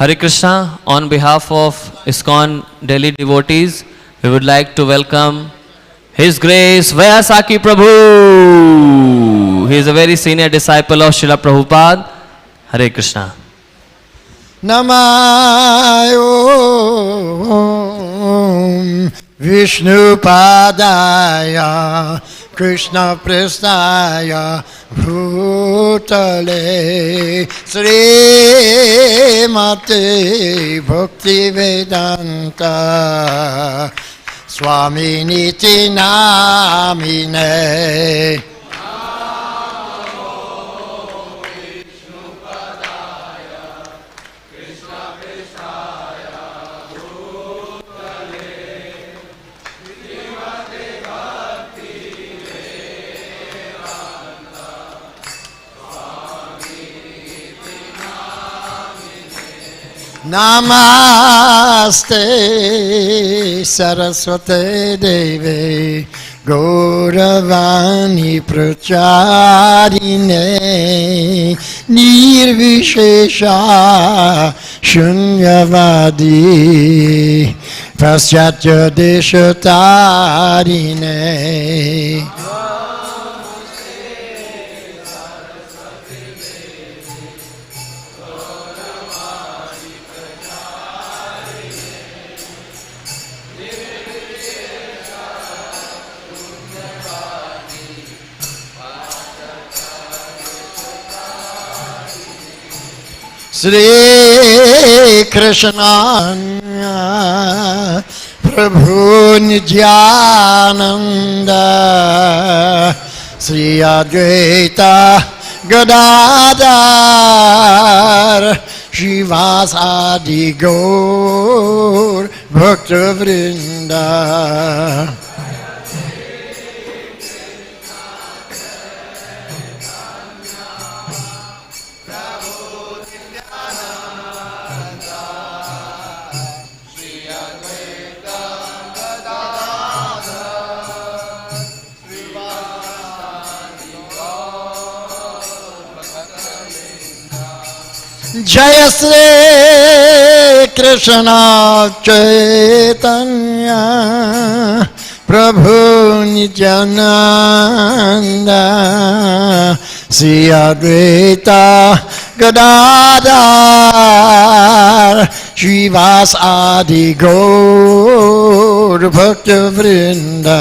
Hare Krishna, on behalf of Iskcon Delhi devotees, we would like to welcome His Grace Vaiyasaki Prabhu. He is a very senior disciple of Srila Prabhupada. Hare Krishna. Namayom Vishnu Padaya Krishna Prestaya Bhutale Srimad Bhakti Vedanta Swami Niti Namine Namaste Saraswate Deve Gauravani Pracharine Nirvishesha Shunyavadi Paschatya Deshatarine Shri Krishna Prabhu Nityananda Shri Advaita Gadadhar Shivasadi Gaur Bhakta Vrinda Jaya Shri Krishna Chaitanya Prabhu Nityananda Shri Advaita Gadadhar Shivasadi Gaur Bhakta Vrinda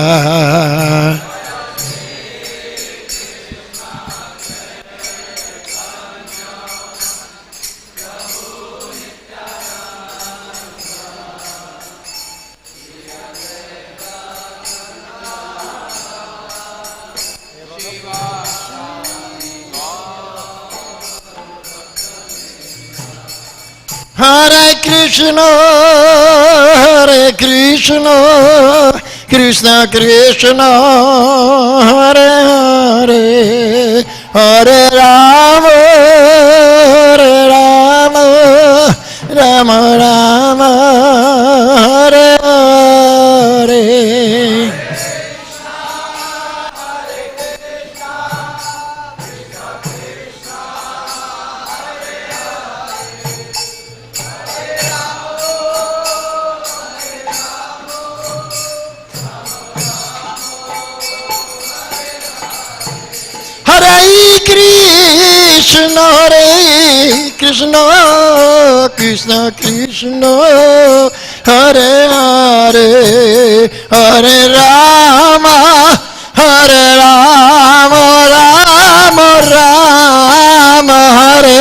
Hare Krishna, Hare Krishna, Krishna Krishna, Hare Hare, Hare Rama, Hare Rama, Rama Rama, Hare Hare. Hare Krishna, Hare Krishna, Krishna Krishna, Hare Hare, Hare Rama, Hare Rama, Rama Rama, Hare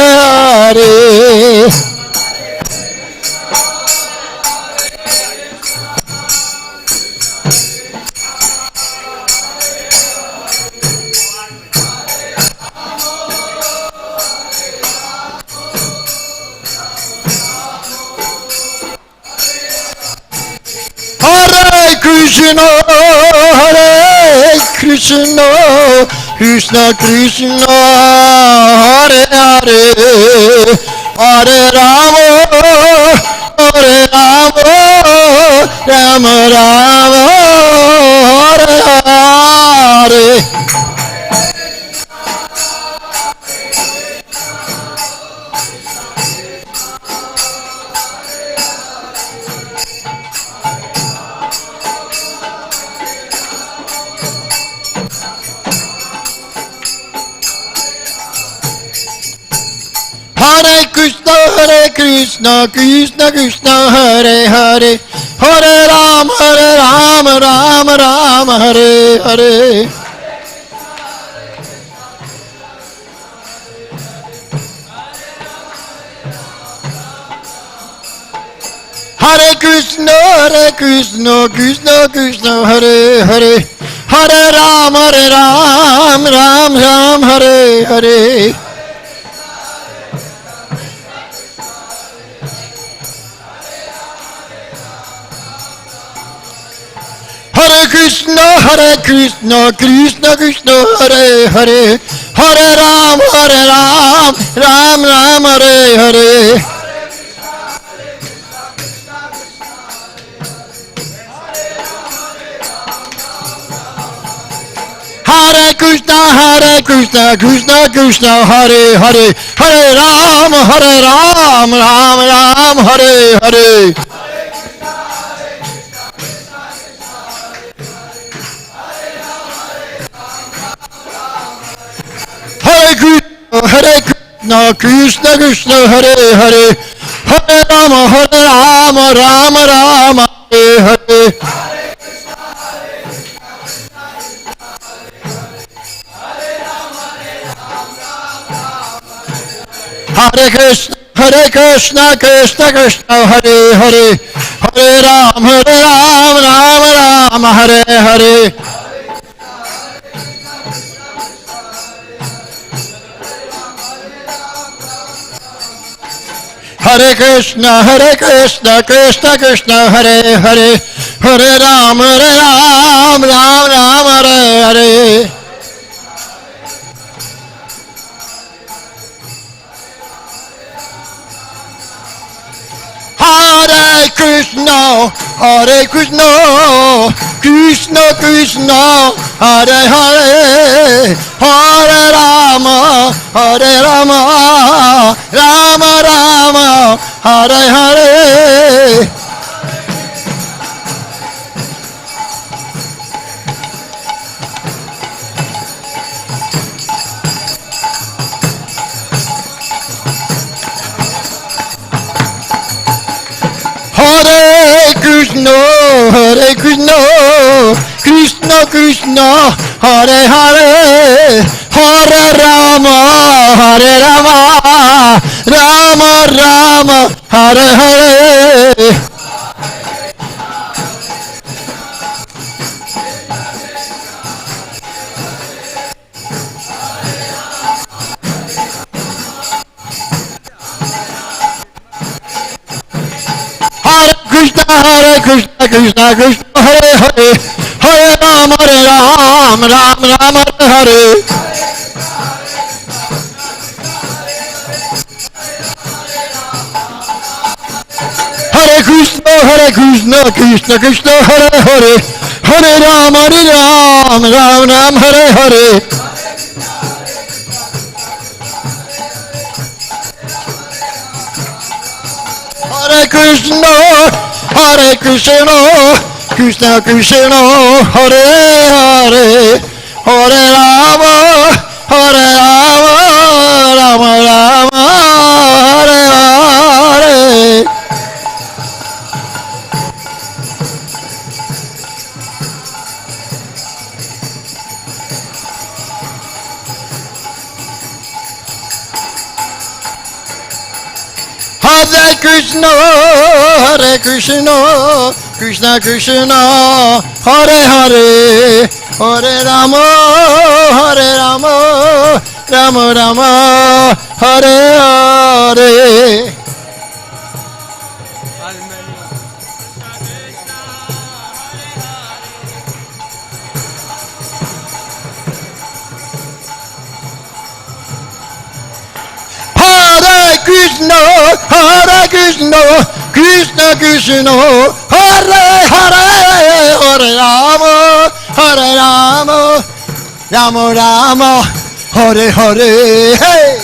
Hare. Hare Krishna, Hare Krishna, Krishna Krishna, Hare Hare, Hare Rama, Hare Rama, Rama Rama, Hare Hare. Krishna Krishna Hare Hare Hare Ram Ram Ram Hare Hare Hare Krishna Krishna Krishna Hare Hare Hare Ram Ram Ram Hare Hare Hare Krishna Krishna Krishna Hare Hare Hare Ram Ram Hare Hare Hare Krishna Krishna Hare Hare Hare Ram Ram Hare Hare Hare Krishna Krishna Hare Hare Hare Ram Ram Hare Hare Hare Krishna Krishna Hare Hare Hare Ram Ram Hare Hare Hare Krishna Krishna Hare Hare Hare Ram Ram Hare Hare Hare Krishna Krishna Hare Hare Hare Ram Ram Hare Hare Hare Krishna Krishna Hare Hare Hare Ram Ram Hare Hare Krishna Hare Hare Hare Ram Ram Hare Hare Hare Krishna Krishna Hare Hare Hare Ram Ram Hare Hare Hare Krishna Krishna Hare Hare Hare Ram Ram Hare Hare Hare Krishna Krishna Hare Hare Hare Ram Ram Hare Hare Krishna Krishna Hare Hare Hare Ram Ram Hare Hare hey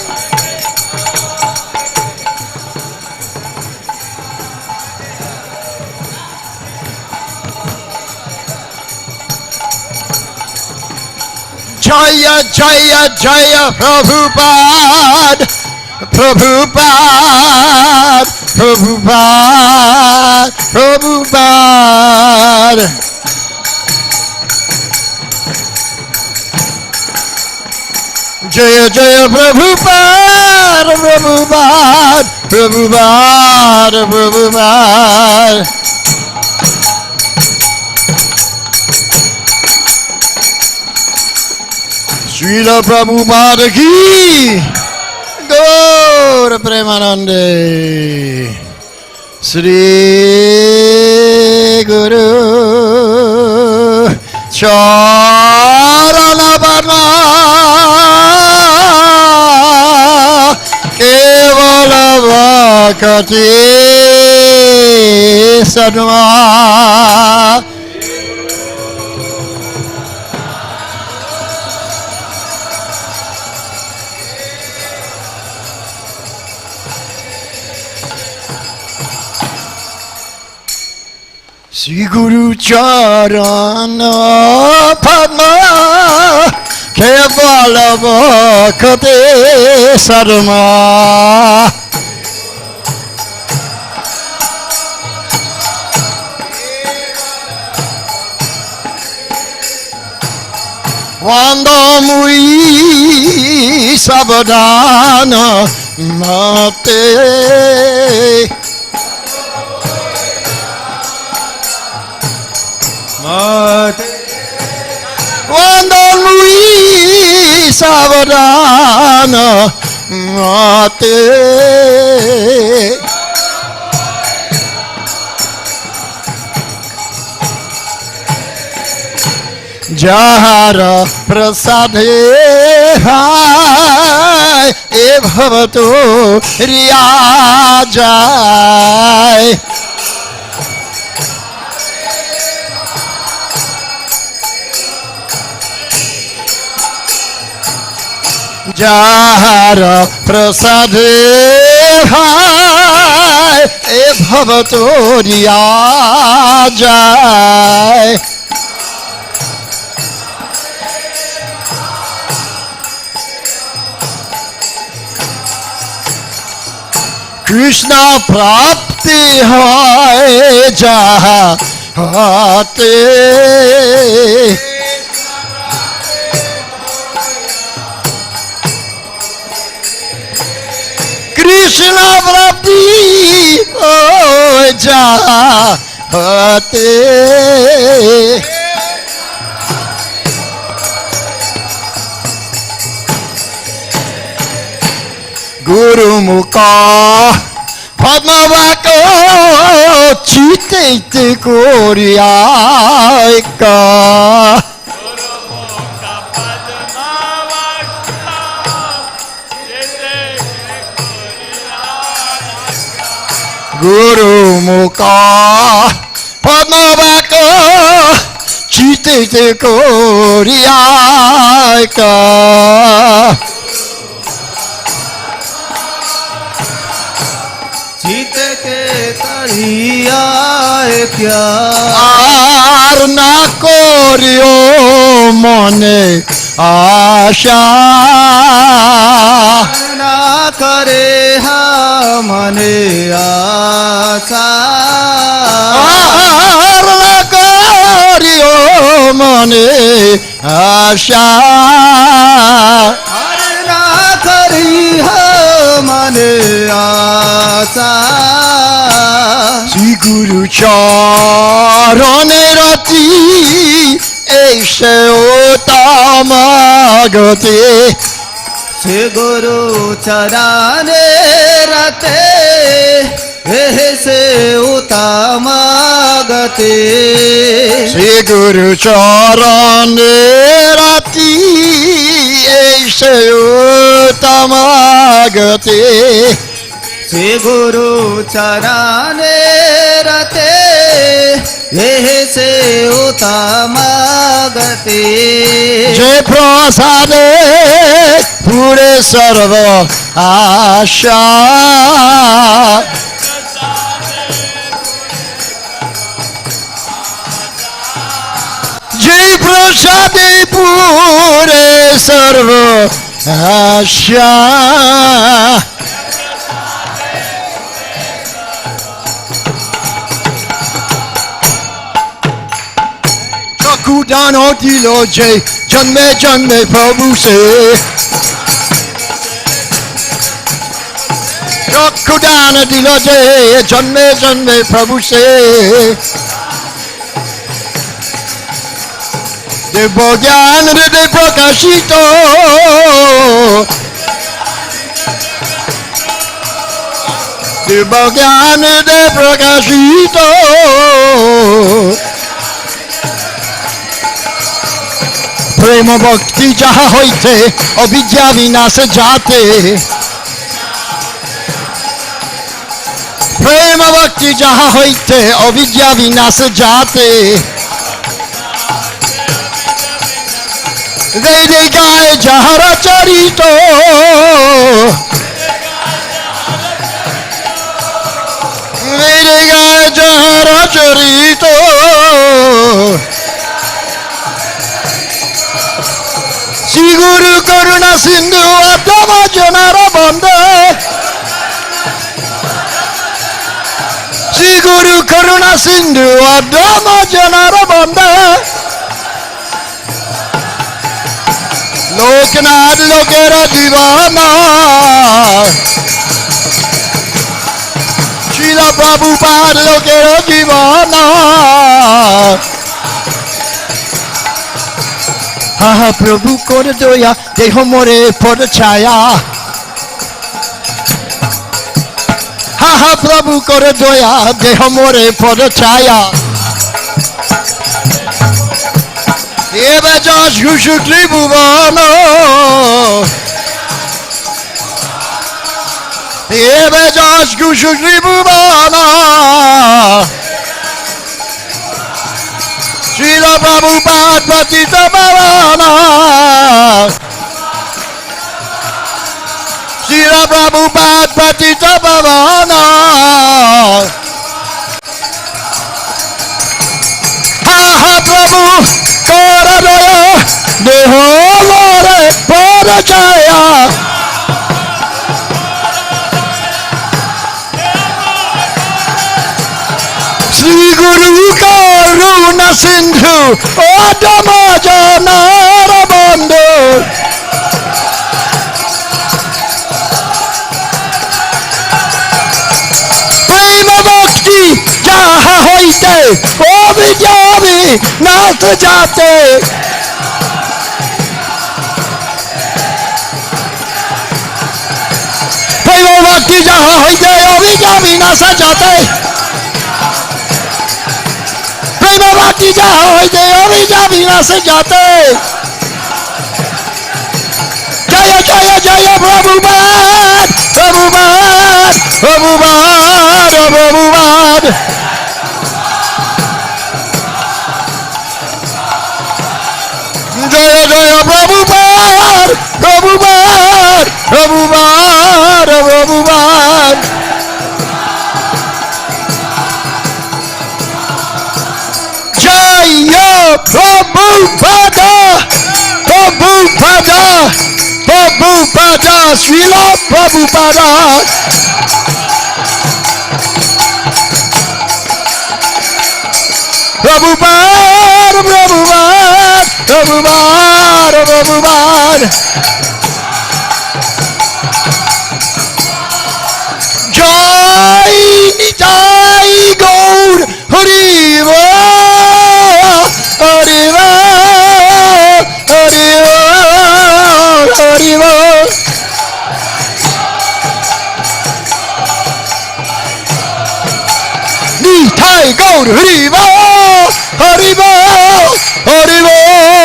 Jaya Prabhupada Prabhupada, Prabhupada, Prabhupada. Jaya Jaya Prabhupada, Prabhupada, Prabhupada, Prabhupada. Srila Prabhupada ki Gaur Premanande Sri Guru Charanaparna Kevala Vakati Sadma Sri Guru Charana Padma Kevala Bhakti Sarma Vandamui Sabadana Mate Vandamui Savadana Mate Jahara Prasade Hai E Bhavato Riyajai Jahara Prasade Hai E Bhavato Riyajai Krishna Prapti Hai Jahate Krishna Prapti Hai Jahate Guru Mukha Padmavaka Chitete Koryaika Guru Mukha Padmavaka Chitete Koryaika चित के तरिया क्या আর না করিও মনে আশা ना करे मने आशा আর না করিও মনে আশা हर ना करी मने आशा শ্রী গুরু চরণে রতি এই সে তামাগতে से गुरु चराने रते से उतमागते শ্রী গুরু চরণে রতি এই সে তামাগতে से गुरु चराने रते से उतमागते যে প্রসাদে পুরে সর্ব আশা যে প্রসাদে পুরে সর্ব আশা चक्षुदान दिलो जे जन्मे जन्मे प्रभु से चक्षुदान दिलो जे जन्मे जन्मे प्रभु से देव ज्ञान हृदय प्रकाशित देव ज्ञान हृदय प्रकाशित प्रेम भक्ति जहाँ होते अविद्या विनाश जाते प्रेम भक्ति जहाँ होते अविद्या विनाश जाते वेदे गाय जहरा चरितो वेदे गाय जहरा चरितो श्री गुरु करुणा सिंधु अधम जनार बंदे श्री गुरु करुणा सिंधु अधम जनार बंदे लोकनाथ लोकेरा दीवाना श्रीला प्रभुपाद लोकेरा दीवाना हाँ प्रभु कर दया देह मोरे पर छाया हाँ प्रभु कर दया देह मोरे पर छाया एवं जस घुषु त्रिभुवन एवं जस घुषु त्रिभुवन श्रील प्रभुपाद पतित पावन श्रील प्रभुपाद पतित पावन हाँ प्रभु कर दया देह मोरे पर छाया श्री गुरु करुणा सिंधु अधम जनार बंधु प्रेम भक्ति जहाँ होते अविद्या विनाश जाते प्रेम भक्ति जहाँ होते अविद्या विनाश जाते प्रेम भक्ति जहाँ होते अविद्या विनाश जाते जय जय जय प्रभुपाद प्रभुपाद प्रभुपाद प्रभुपाद जय जय प्रभुपाद प्रभुपाद प्रभुपाद प्रभुपाद जय प्रभुपाद प्रभुपाद प्रभुपाद श्रील प्रभुपाद प्रभुपाद प्रभुपाद प्रभुपाद प्रभुपाद जय निताय गौर हरि हरि हरि हरि निताय गौर हरि हरि हरि हरि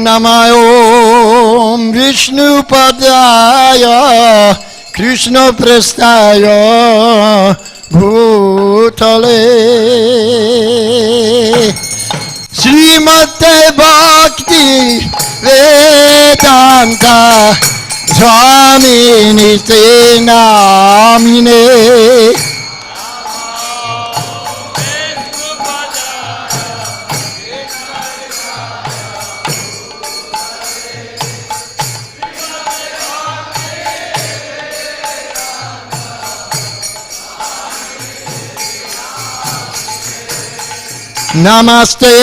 नमः ओम विष्णुपदाय कृष्णप्रस्थाय भूतले श्रीमद् भक्ति वेदांत स्वामिनि ते नामिने Namaste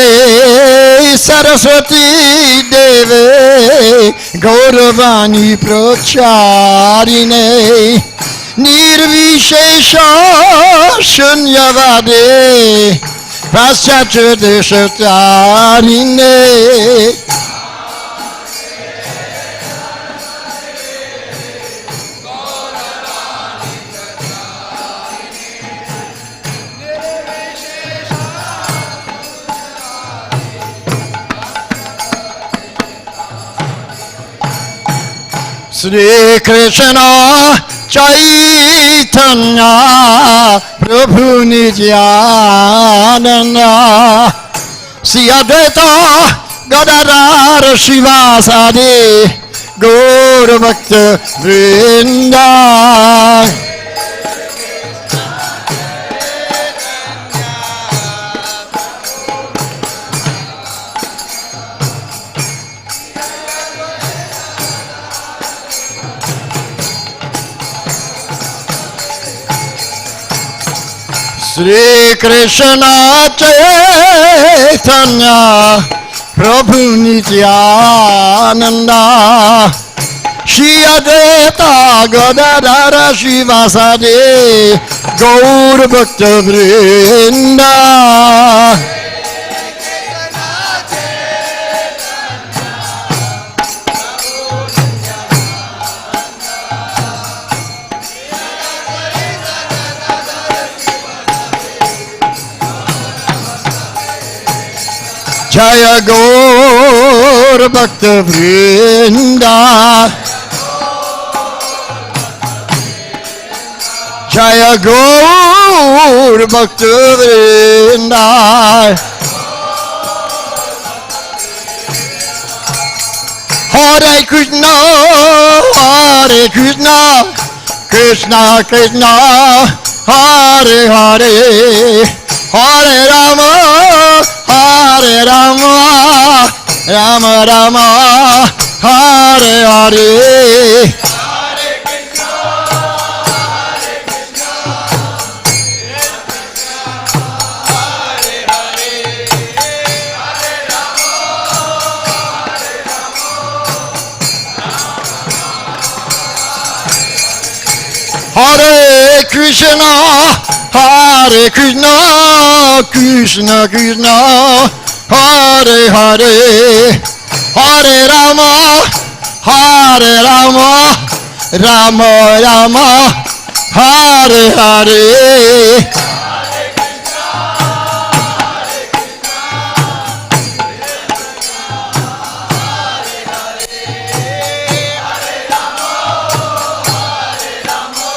Saraswati Deve Gauravani Pracharine Nirvishesha Shunyavade Paschatya Deshatarine Shri Krishna Chaitanya Prabhu Nityananda Shri Advaita Gadadhara Shivasadi Gaura Bhakta Vrinda Shri Krishna Chaitanya Prabhu Nityananda Shri Advaita Gadadhara Shivasadi Gaura Bhakta Vrinda Jaya Gaur Bhakta Vrinda Jaya Gaur Bhakta Vrinda Hare Krishna Hare Krishna Krishna Krishna Hare Hare Hare Rama Hare Rama, Rama Rama, Hare Hare. Hare Krishna, Hare Krishna, Krishna Hare Hare, Hare Rama, Hare Rama, Hare Krishna, Hare Krishna, Krishna Krishna, Hare Hare, Hare Rama, Hare Rama, Rama Rama, Hare Hare. Hare Krishna, Hare Krishna, Hare Hare, Hare Rama, Hare Rama,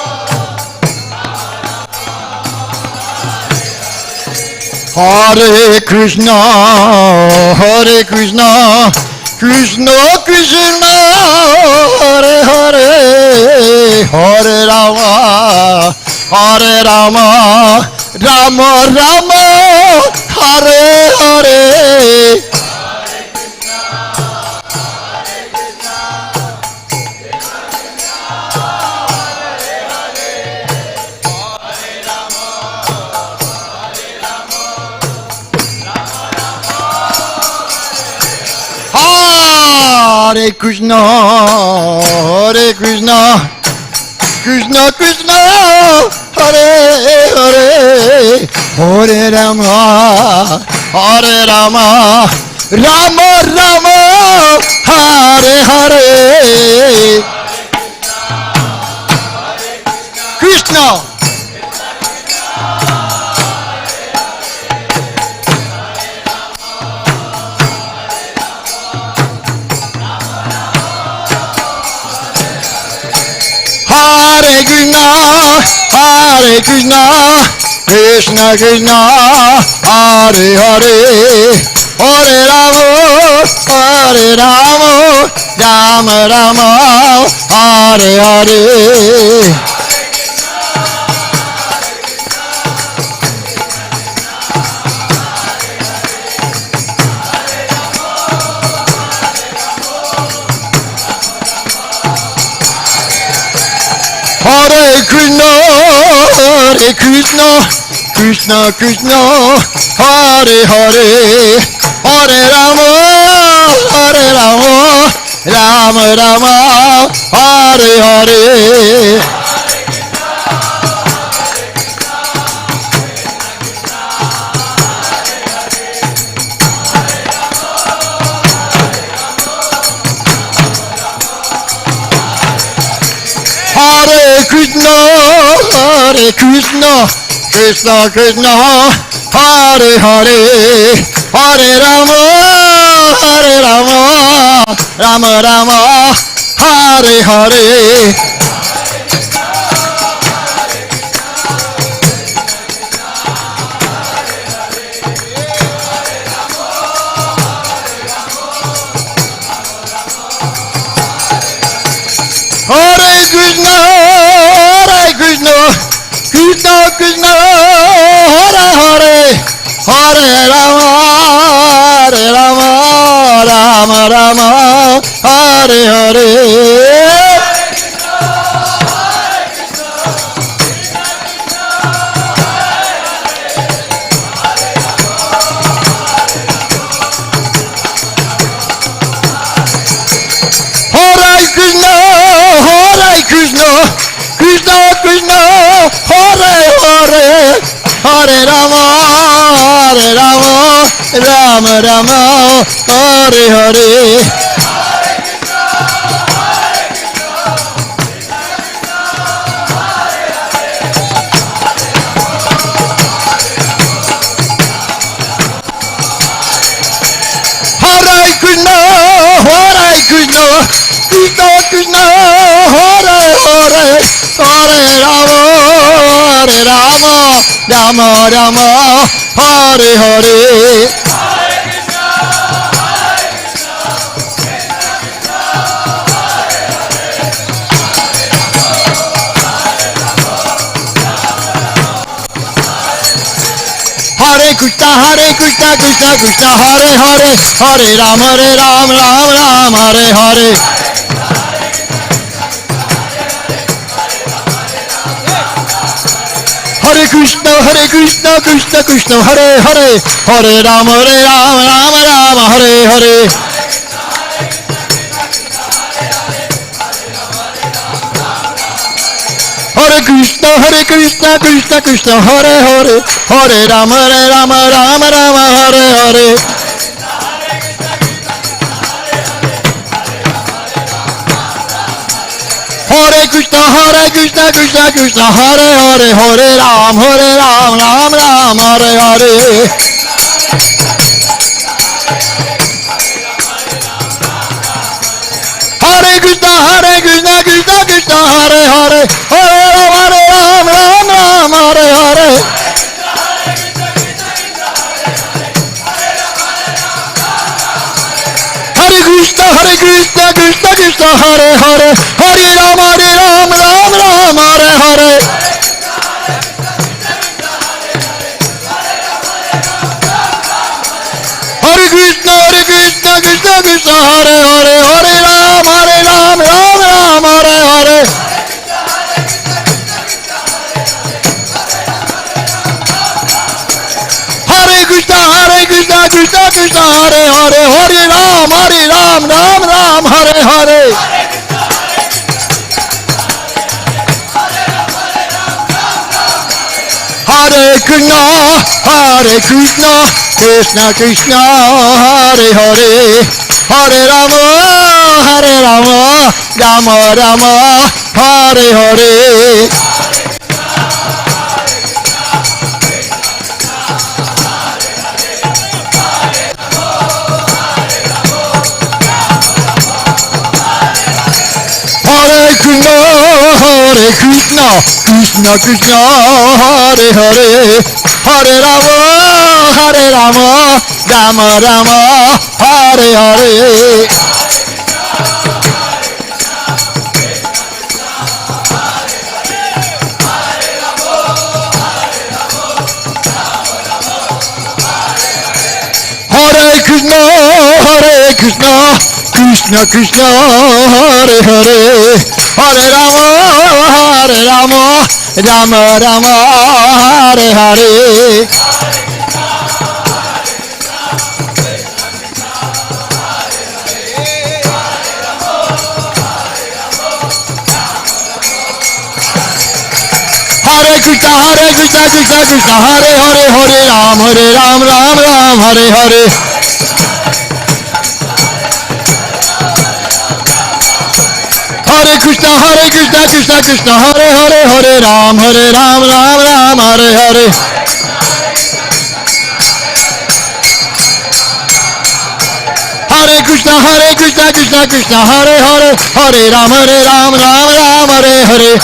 Hare Krishna, Hare Krishna, Krishna Krishna, Hare Hare, Hare Rama, Hare Rama, Rama Rama, Hare Hare. Hare Krishna, Hare Krishna, Krishna Krishna, Hare Hare, Hare Rama, Hare Rama, Hare Krishna, Hare Krishna, Krishna Krishna, Hare Hare, Hare Rama, Hare Rama, Rama Rama, Hare Hare. Krishna. Hare Krishna, Hare Krishna, Krishna Krishna, Hare Hare, Hare Rama, Hare Rama, Rama Rama, Hare Hare. Hare Krishna, Hare Krishna, Krishna Krishna Hare Hare Hare Rama Rama Rama Hare Hare Hare Krishna Krishna Krishna Hare Hare Hare Rama Rama Rama Hare Hare Hare Krishna Krishna Krishna Hare Hare Hare Rama Rama Rama Hare Hare Krishna Krishna Hare Hare Hare Rama Rama Rama Hare Hare Hare Krishna Krishna Krishna Hare Hare Hare Rama Rama Rama Hare Hare Hare Krishna Krishna Krishna Hare Hare Hare Rama Rama Hare Hare Hare Krishna Krishna Hare Hare Hare Rama Rama Hare Hare Hare Krishna Krishna Hare Hare Hare Rama Rama Hare Hare Hare Krishna Krishna Hare Hare Hare Ram Ram Hare Hare Hare Krishna Krishna Hare Hare Hare Ram Ram Hare Hare Hare Krishna Hare Hare Hare Ram Ram Hare Hare Hare Krishna Hare Hare Hare Ram Ram Hare Hare Hare Krishna Hare Hare Hare Ram Ram Hare Hare Hare Krishna Krishna Hare Hare Hare Rama Rama Hare Hare Hare Krishna Krishna Hare Hare Hare Rama Rama Hare Hare Hare Krishna Krishna Krishna Hare Hare Hare Rama Rama Rama Hare Hare Hare Krishna Krishna Krishna Hare Hare Hare Ram Ram Ram Hare Hare Hare Krishna Krishna Krishna Hare Hare Hare Ram Ram Ram Hare Hare Hare Krishna Krishna Krishna Hare Hare Hare Ram Ram Ram Hare Hare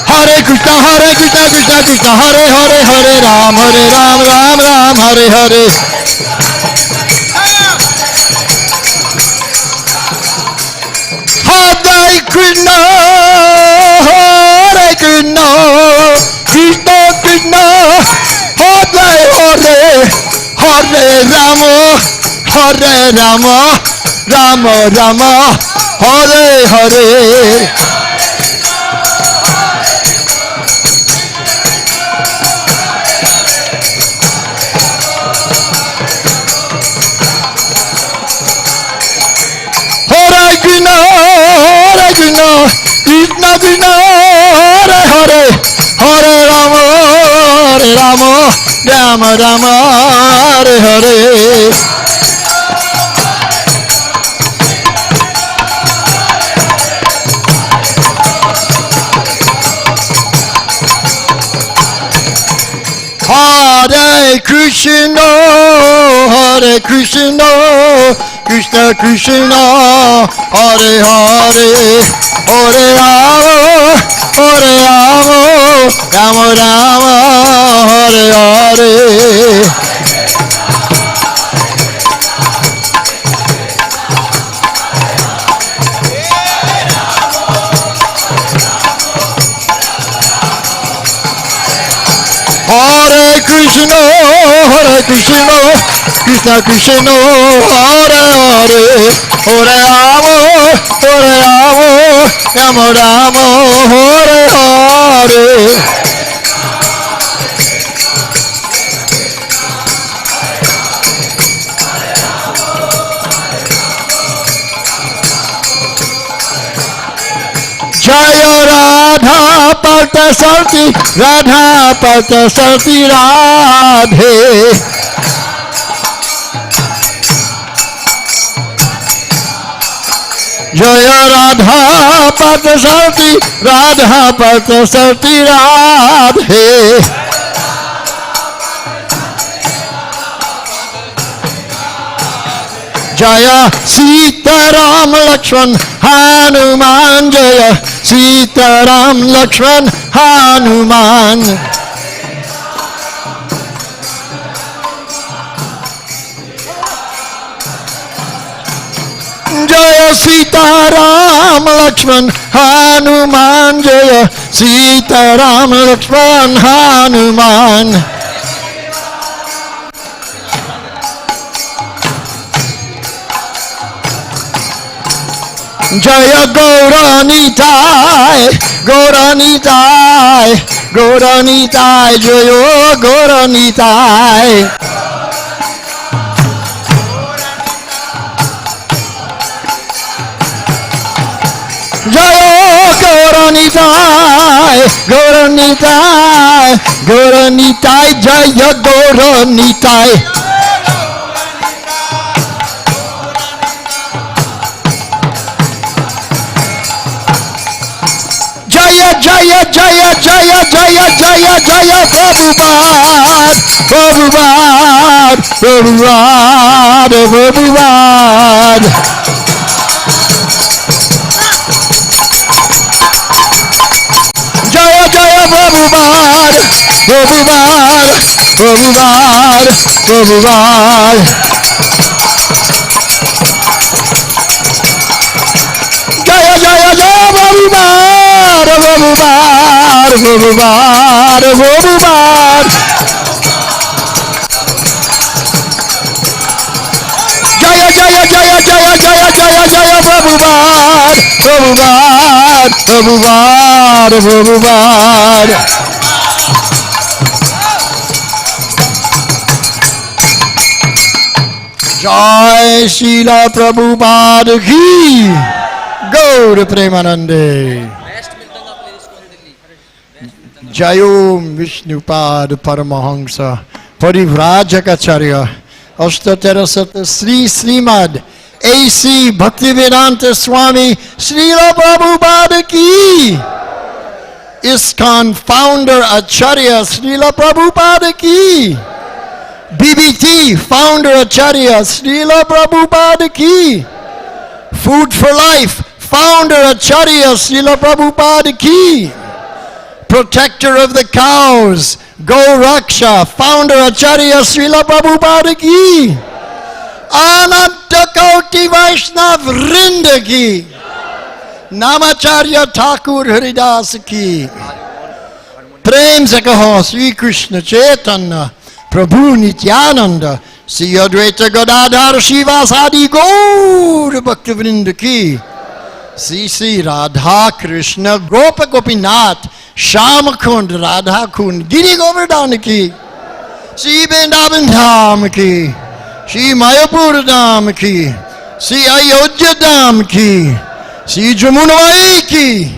Hare Krishna Krishna Hare Hare Hare Ram Ram Hare Hare Hare Krishna Krishna Krishna Hare Hare Hare Rama Rama Hare Hare Krishna Krishna Hare Hare Hare Rama Rama Hare Hare Hare Krishna Krishna Krishna Hare Hare Hare Rama Rama Hare Hare Hare Krishna Krishna Krishna Hare Hare Hare Rama Rama Hare Hare Jaya Radha Parthasarthi Radha Parthasarthi Radhe Jaya Radha Parthasarthi Radha Parthasarthi Radhe Jaya Sita Ram Lakshman Hanuman Jaya Sita Ram Lakshman Hanuman Jaya Sita Ram Lakshman Hanuman Jaya Sita Ram Lakshman Hanuman Jaya Gauranitai Gauranitai Gauranitai Jaya Gauranitai Jaya Gauranitai Gauranitai Gauranitai Jaya Gauranitai Jaya Jaya Jaya Jaya Jaya Jaya Jaya Prabhupada Prabhupada Prabhupada Prabhupada Jaya Jaya Prabhupada Prabhupada Prabhupada Prabhupada Jaya Jaya Jaya Prabhupada Prabhupada Prabhupada Prabhupada Prabhupada, Prabhupada, Prabhupada, Prabhupada. Jai Srila Prabhupada ki. Gaur Premanande. Jayom Vishnupad Paramahamsa Parivrajacharya Ashtaterasata Sri Srimad A.C. Bhaktivedanta Swami Srila Prabhupada ki. Iskcon founder Acharya Srila Prabhupada ki. BBT founder Acharya Srila Prabhupada ki. Food for Life founder Acharya Srila Prabhupada ki. Protector of the cows, Go Raksha, founder Acharya Srila Prabhupada ki. Ananta Koti Vaishnav Vrinda ki. Namacharya Thakur Haridas ki. Prem se kaho Sri Krishna Chaitanya Prabhu Nityananda Sri Advaita Gadadhar Shivasadi Gaur Bhakta Vrinda ki. Sri Radha Krishna Gopa Gopinath Shama Kund Radha Kund Giri Govardhan ki. Sri Vrindavan Dham ki. Sri Mayapur Dham ki. Sri Ayodhya Dham ki. Sri Jamunavai ki.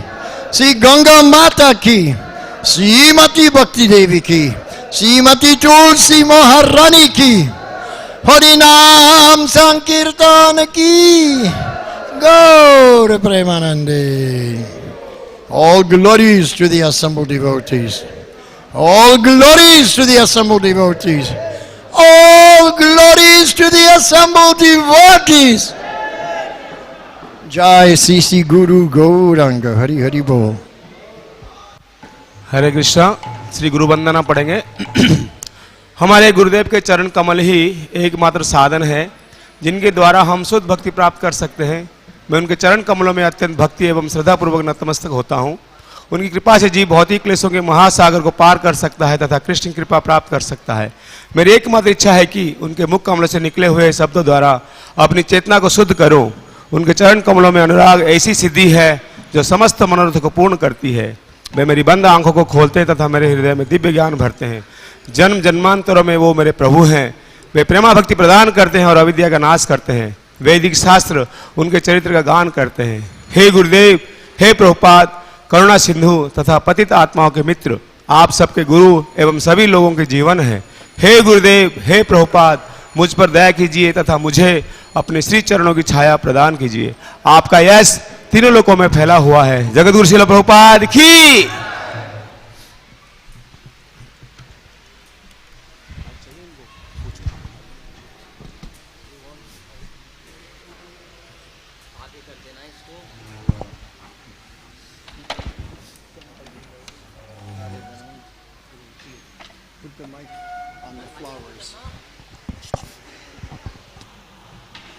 Sri Ganga Mata ki. Srimati Bhakti Devi ki. Srimati Tulsi Maharani ki. Harinam Sankirtan ki. Gaur Premanande. All glories to the assembled devotees. All glories to the assembled devotees. All glories to the assembled devotees. Jai Sisi Guru Gauranga. Hari Hari Bol. हरे कृष्णा। श्री गुरु वंदना पढ़ेंगे। हमारे गुरुदेव के चरण कमल ही एकमात्र साधन है जिनके द्वारा हम शुद्ध भक्ति प्राप्त कर सकते हैं। मैं उनके चरण कमलों में अत्यंत भक्ति एवं श्रद्धापूर्वक नतमस्तक होता हूँ। उनकी कृपा से जीव भौतिक क्लेशों के महासागर को पार कर सकता है तथा कृष्ण की कृपा प्राप्त कर सकता है। मेरी एकमात्र इच्छा है कि उनके मुख कमलों से निकले हुए शब्दों द्वारा अपनी चेतना को शुद्ध करूं। उनके चरण कमलों में अनुराग ऐसी सिद्धि है जो समस्त मनोरथ को पूर्ण करती है। वे मेरी बंद आंखों को खोलते तथा मेरे हृदय में दिव्य ज्ञान भरते हैं। जन्म जन्मांतरों में वो मेरे प्रभु हैं। वे प्रेमा भक्ति प्रदान करते हैं और अविद्या का नाश करते हैं। वैदिक शास्त्र उनके चरित्र का गान करते हैं। हे गुरुदेव, हे प्रभुपाद, करुणा सिंधु तथा पतित आत्माओं के मित्र, आप सबके गुरु एवं सभी लोगों के जीवन हैं। हे गुरुदेव, हे प्रभुपाद, मुझ पर दया कीजिए तथा मुझे अपने श्री चरणों की छाया प्रदान कीजिए। आपका यश तीनों लोकों में फैला हुआ है। जगतगुरु श्रील प्रभुपाद की।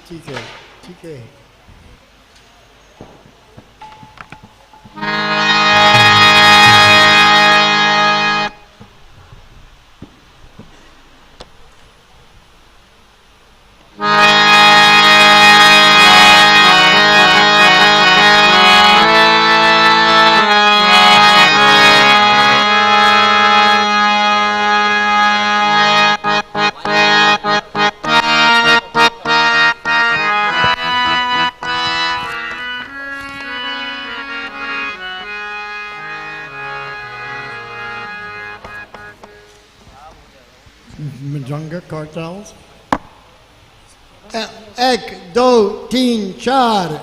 ठीक है, ठीक है। Mridanga cartels. 1, 2, 3, 4.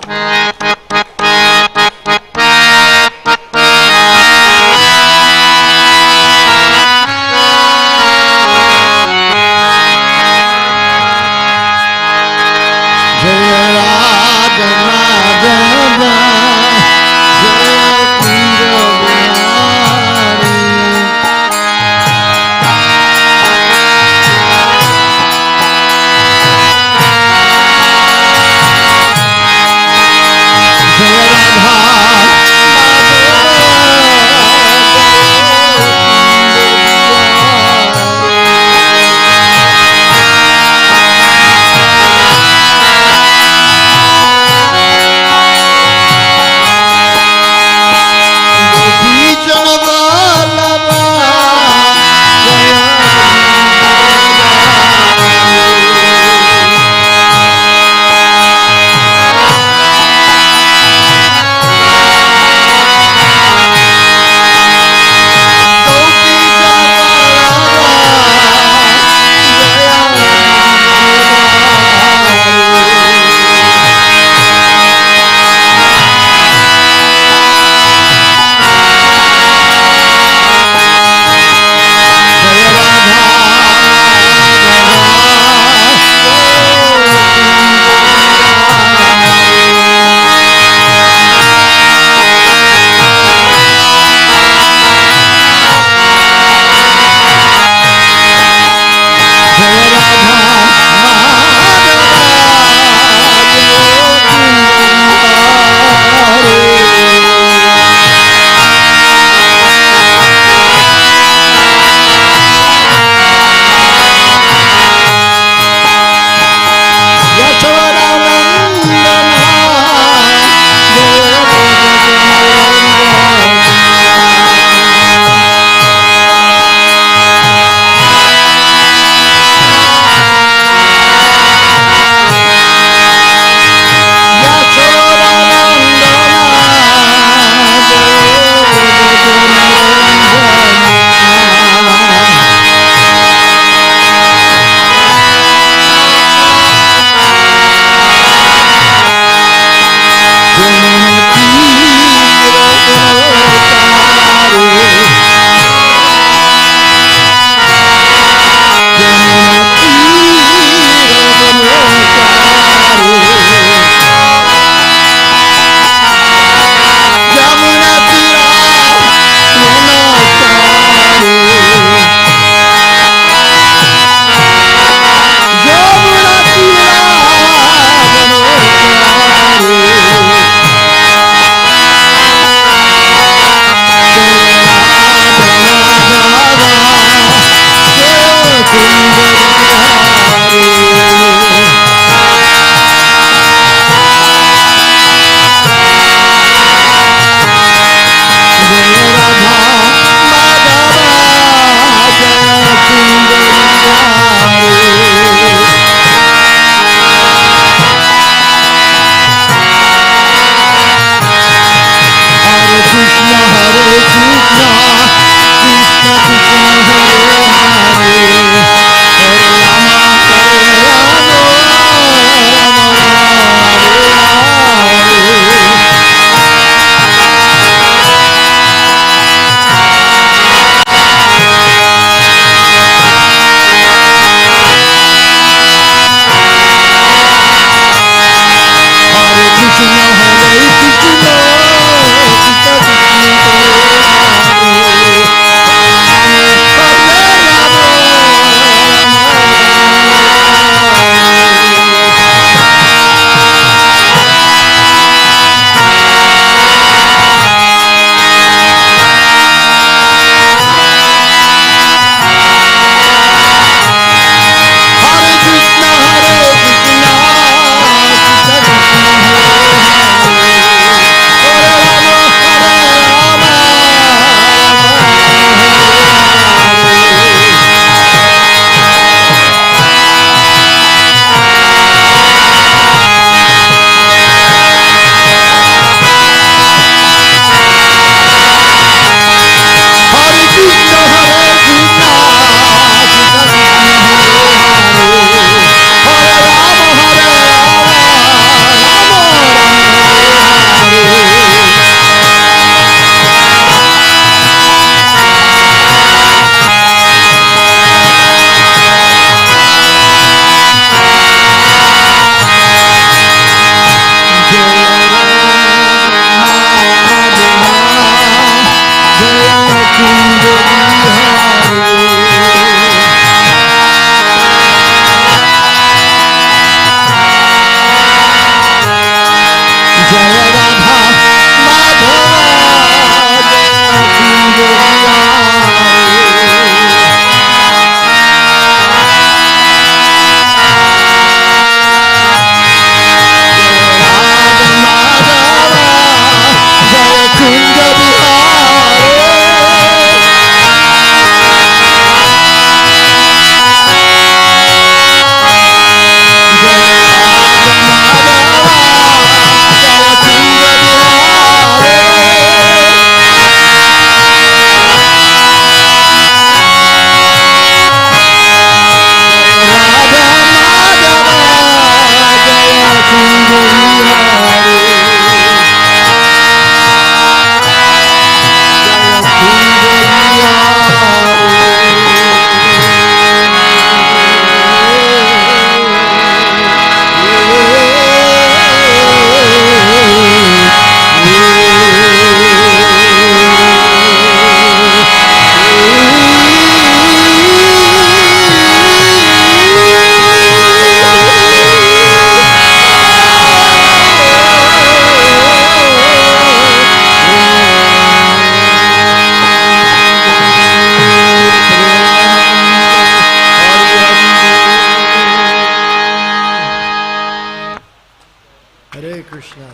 Hare Krishna.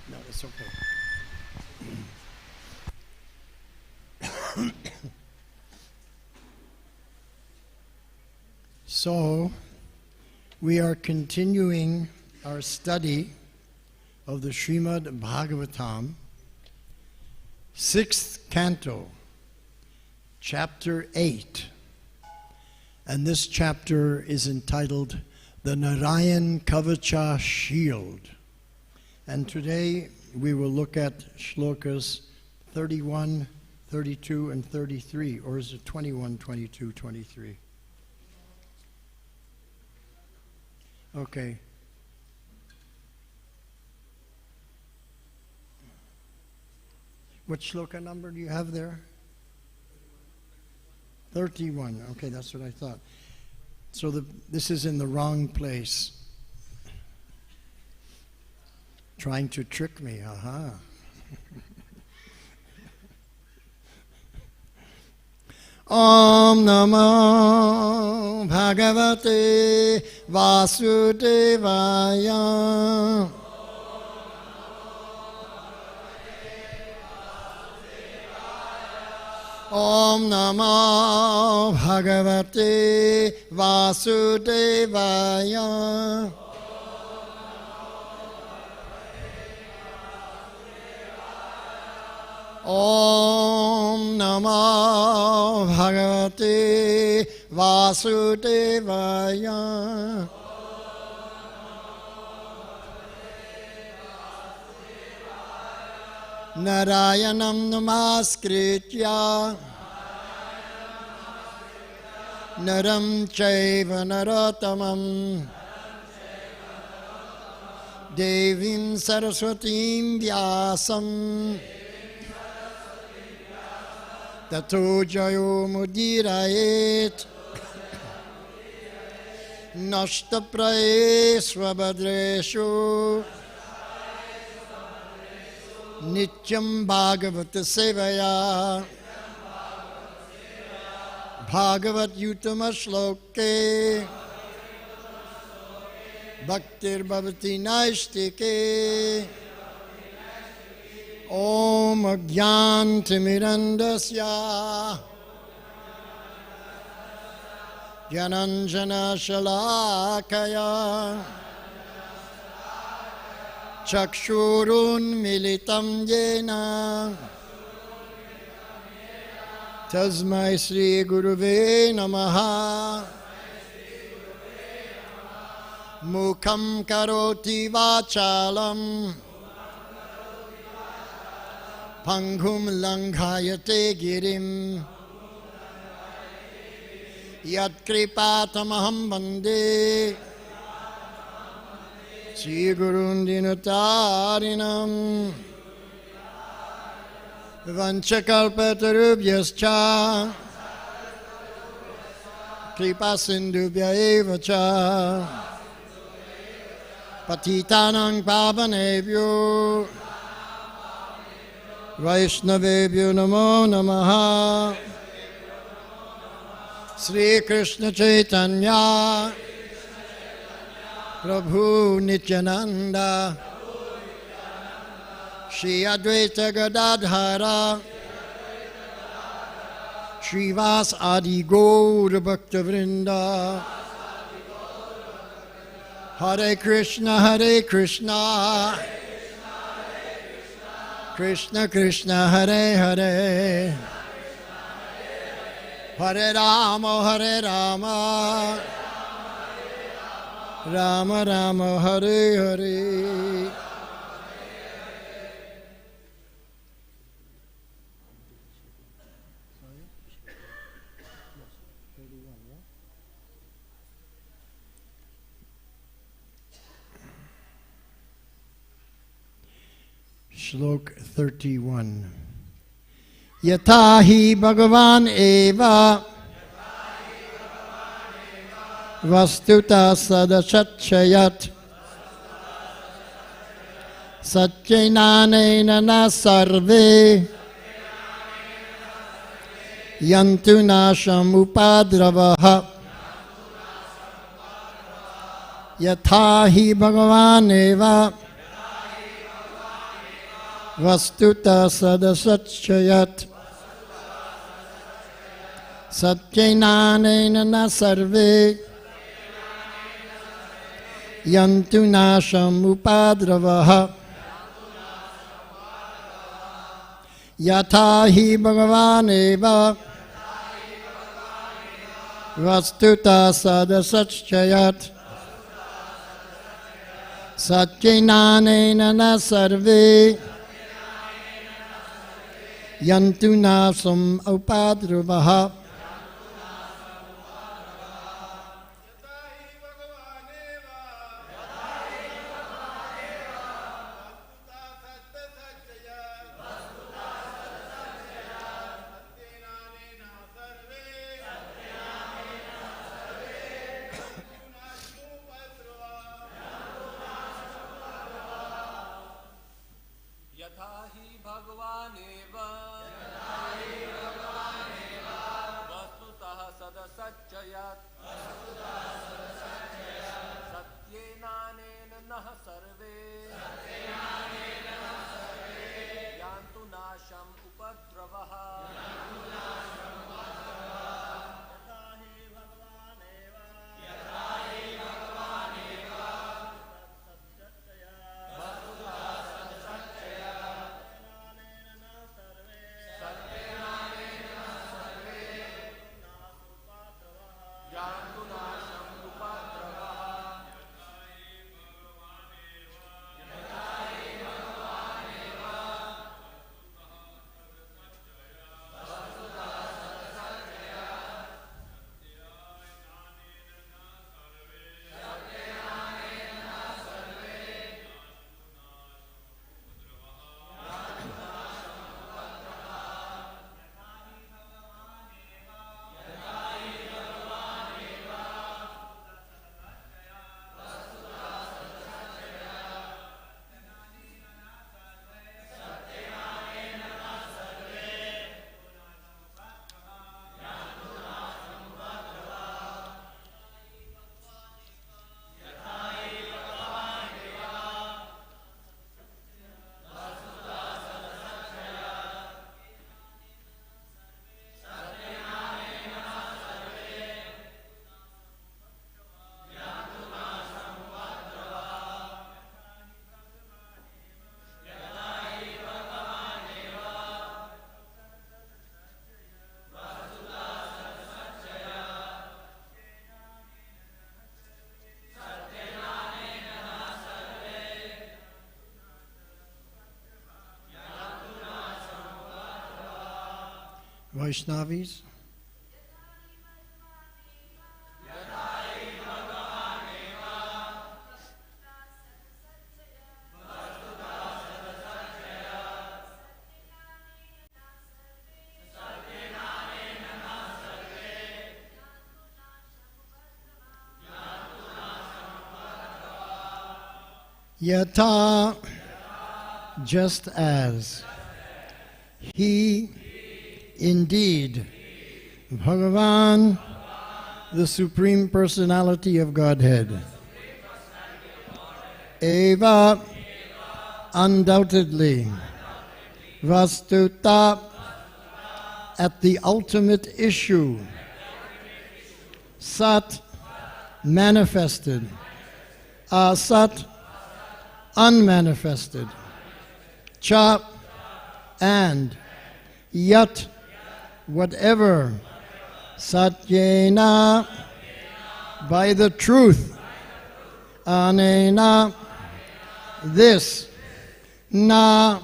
No, it's okay. So, we are continuing our study of the Śrīmad-Bhāgavatam, 6th canto, chapter 8. And this chapter is entitled The Narayan Kavacha Shield. And today we will look at shlokas 31, 32, and 33. Or is it 21, 22, 23? Okay. What shloka number do you have there? 31. Okay, that's what I thought. So this is in the wrong place. Trying to trick me, aha. Om Namo Bhagavate Vasudevaya. Om Namo Bhagavate Vasudevaya. Om Namo Bhagavate Vasudevaya. Narayanam namaskritya Naram chaiva narottamam Devim saraswatim vyasam Tato jayo mudirayet Nashta praye svabhadreshu Nityam Bhagavata Sevaya Bhagavat Yutama Shloke Bhaktir Bhavati Naistike Om Agyantimirandasya Jananjana Shalakaya Chakshurun militam yena Tasmai Sri Guruve Namaha Mukham Karoti Vachalam Panghum Langhayate Girim Yat Kripatamaham Bande Sri Gurun Dinatarinam Vanchakalpatarubhyascha Kripa Sindhubhya evacha Patitanang Pavanebhyo Vaishnavebhyo Namo Namaha Sri Krishna Chaitanya Prabhu Nityananda Shri Advaita Gadadhara Shrivas Adi Gaura Bhakta Vrinda Hare Krishna Krishna Krishna Hare Hare Hare Rama Rama Rama Hare Hare. Shlok 31. Yatahi Bhagavan eva vastuta sadachachayat satyainanena na sarve yantu nasham upadravaha yatahi Bhagavan eva vastuta sadasachayat satyainanena na sarve yantu nasham upadravaha yatahi Bhagavan eva vastuta sadasachayat satyainanena na sarve yantu nasham upadravaha Vaishnavis. Yata, just as he indeed, Bhagavan, the Supreme Personality of Godhead, Eva, undoubtedly, Vastuta, at the ultimate issue, Sat, manifested, Asat, unmanifested, Cha, and Yat, whatever, Satyena, by the truth, Anena, this, Na,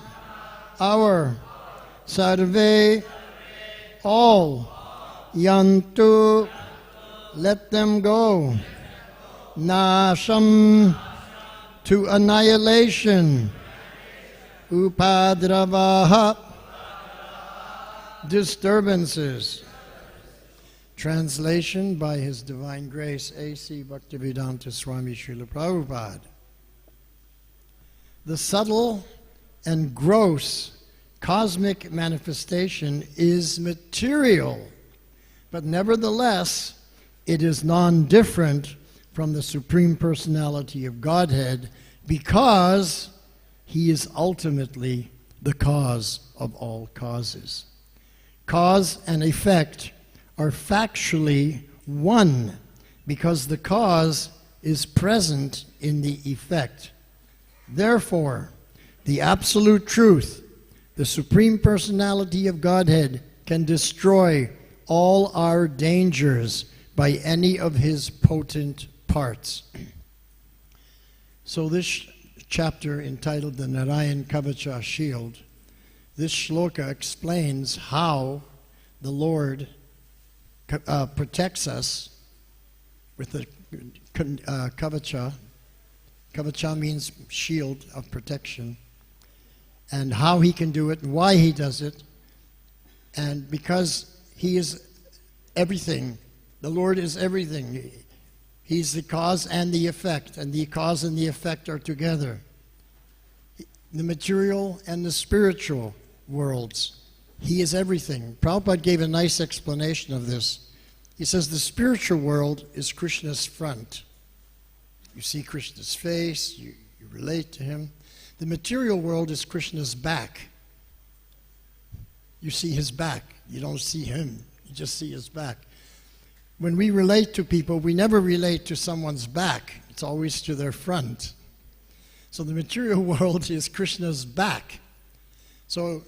our, Sarve, all, Yantu, let them go, Nasham, to annihilation, upadravaha, disturbances. Translation by His Divine Grace, A.C. Bhaktivedanta Swami Srila Prabhupada. The subtle and gross cosmic manifestation is material, but nevertheless, it is non-different from the Supreme Personality of Godhead because He is ultimately the cause of all causes. Cause and effect are factually one because the cause is present in the effect. Therefore, the absolute truth, the Supreme Personality of Godhead, can destroy all our dangers by any of His potent parts. So this chapter entitled the Narayan Kavacha Shield, this shloka explains how the Lord protects us with the kavacha. Kavacha means shield of protection, and how He can do it and why He does it. And because He is everything, the Lord is everything. He's the cause and the effect, and the cause and the effect are together. The material and the spiritual worlds. He is everything. Prabhupada gave a nice explanation of this. He says the spiritual world is Krishna's front. You see Krishna's face, you relate to Him. The material world is Krishna's back. You see His back. You don't see Him. You just see His back. When we relate to people, we never relate to someone's back. It's always to their front. So the material world is Krishna's back. So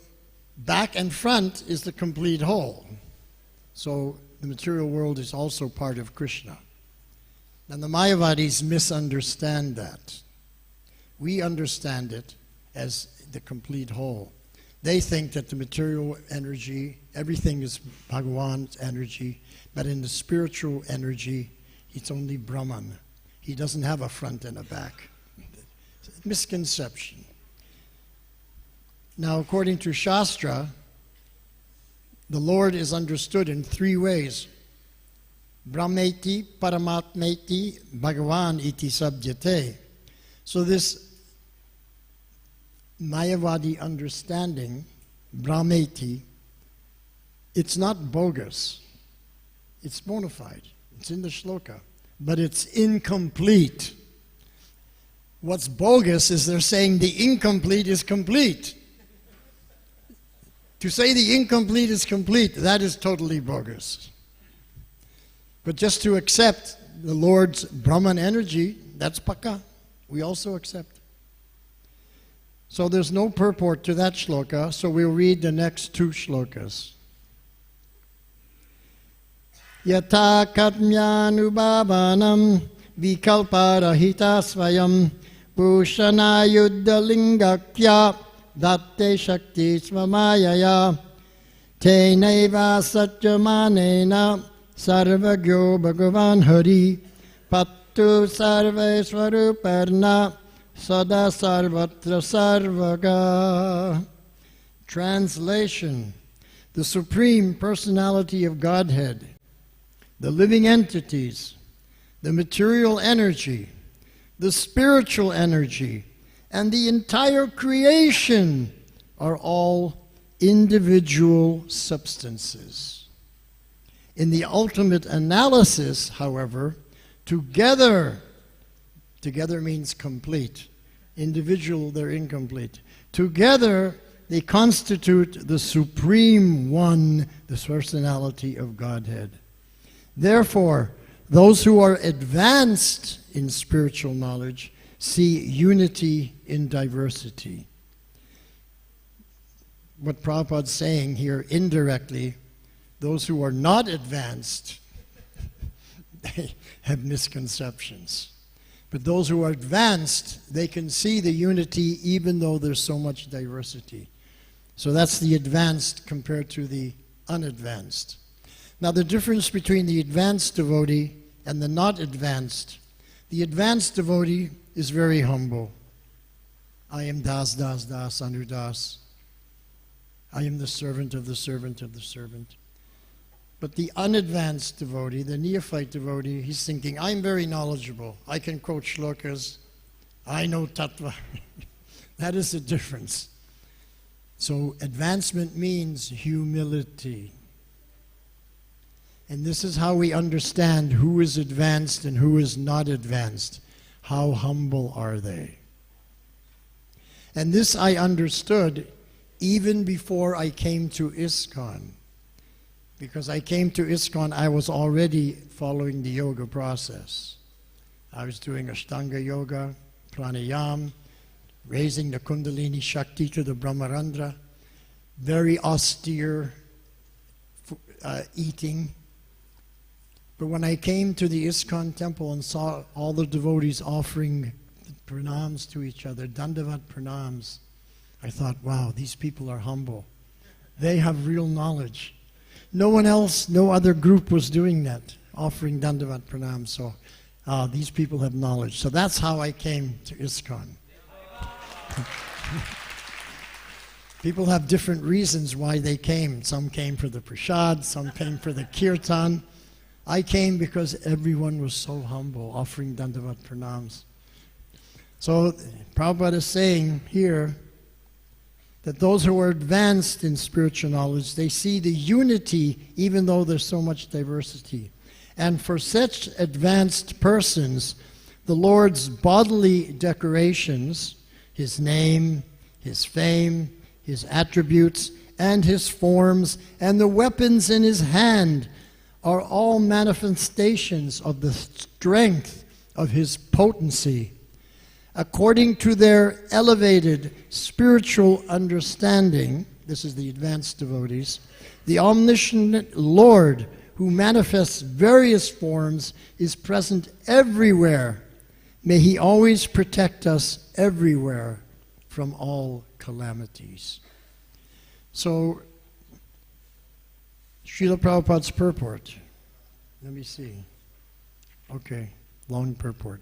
back and front is the complete whole. So the material world is also part of Krishna. And the Mayavadis misunderstand that. We understand it as the complete whole. They think that the material energy, everything is Bhagavan's energy, but in the spiritual energy, it's only Brahman. He doesn't have a front and a back. Misconception. Now, according to Shastra, the Lord is understood in three ways. Brahmeti, Paramatmeti, Bhagavan iti sabdyate. So this Mayavadi understanding, Brahmeti, it's not bogus. It's bona fide. It's in the shloka. But it's incomplete. What's bogus is they're saying the incomplete is complete. To say the incomplete is complete, that is totally bogus. But just to accept the Lord's Brahman energy, that's pakka. We also accept. So there's no purport to that shloka, so we'll read the next two shlokas. Yata katmyanubhavanam vikalparahita svayam pushana yuddha lingakya datte shakti svamayaya tenaiva satyamanena sarvagyo bhagavan hari pattu sarvesvaruparna sada sarvatra sarvaga. Translation: the Supreme Personality of Godhead, the living entities, the material energy, the spiritual energy, and the entire creation are all individual substances. In the ultimate analysis, however, together means complete. Individual, they're incomplete. Together, they constitute the Supreme One, the personality of Godhead. Therefore, those who are advanced in spiritual knowledge see unity in diversity. What Prabhupada's saying here indirectly, those who are not advanced, they have misconceptions. But those who are advanced, they can see the unity even though there's so much diversity. So that's the advanced compared to the unadvanced. Now the difference between the advanced devotee and the not advanced, the advanced devotee is very humble. I am Das, Das, Das, Anudas. I am the servant of the servant of the servant. But the unadvanced devotee, the neophyte devotee, he's thinking, I'm very knowledgeable. I can quote shlokas. I know tattva. That is the difference. So advancement means humility. And this is how we understand who is advanced and who is not advanced. How humble are they? And this I understood even before I came to Iskcon. Because I came to Iskcon, I was already following the yoga process. I was doing Ashtanga yoga, pranayam, raising the Kundalini Shakti to the Brahmarandra, very austere eating. But when I came to the Iskcon temple and saw all the devotees offering pranams to each other, dandavat pranams, I thought, wow, these people are humble. They have real knowledge. No one else, no other group was doing that, offering dandavat pranams. So these people have knowledge. So that's how I came to Iskcon. People have different reasons why they came. Some came for the prasad, some came for the kirtan. I came because everyone was so humble, offering dandavat pranams. So Prabhupada is saying here that those who are advanced in spiritual knowledge, they see the unity even though there's so much diversity. And for such advanced persons, the Lord's bodily decorations, His name, His fame, His attributes, and His forms, and the weapons in His hand are all manifestations of the strength of His potency. According to their elevated spiritual understanding, this is the advanced devotees, the omniscient Lord who manifests various forms is present everywhere. May He always protect us everywhere from all calamities. So, Srila Prabhupada's purport. Let me see. Okay, long purport.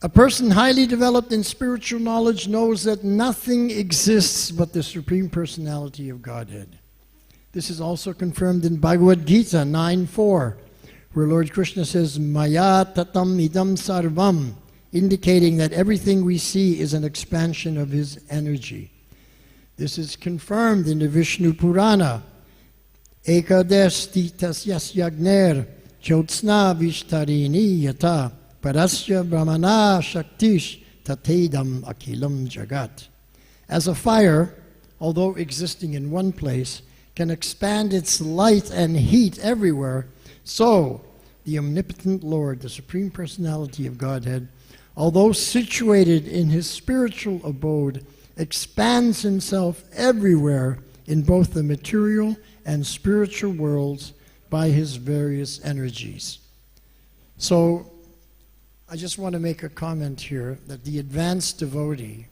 A person highly developed in spiritual knowledge knows that nothing exists but the Supreme Personality of Godhead. This is also confirmed in Bhagavad Gita 9:4, where Lord Krishna says, Maya tatam idam sarvam, indicating that everything we see is an expansion of His energy. This is confirmed in the Vishnu Purana, Ekadeshti tasyas yagner chotsna vishtarini yata parasya brahmana shaktish tatedam akilam jagat. As a fire, although existing in one place, can expand its light and heat everywhere, so the omnipotent Lord, the Supreme Personality of Godhead, although situated in His spiritual abode, expands Himself everywhere in both the material and spiritual worlds by His various energies. So, I just want to make a comment here that the advanced devotee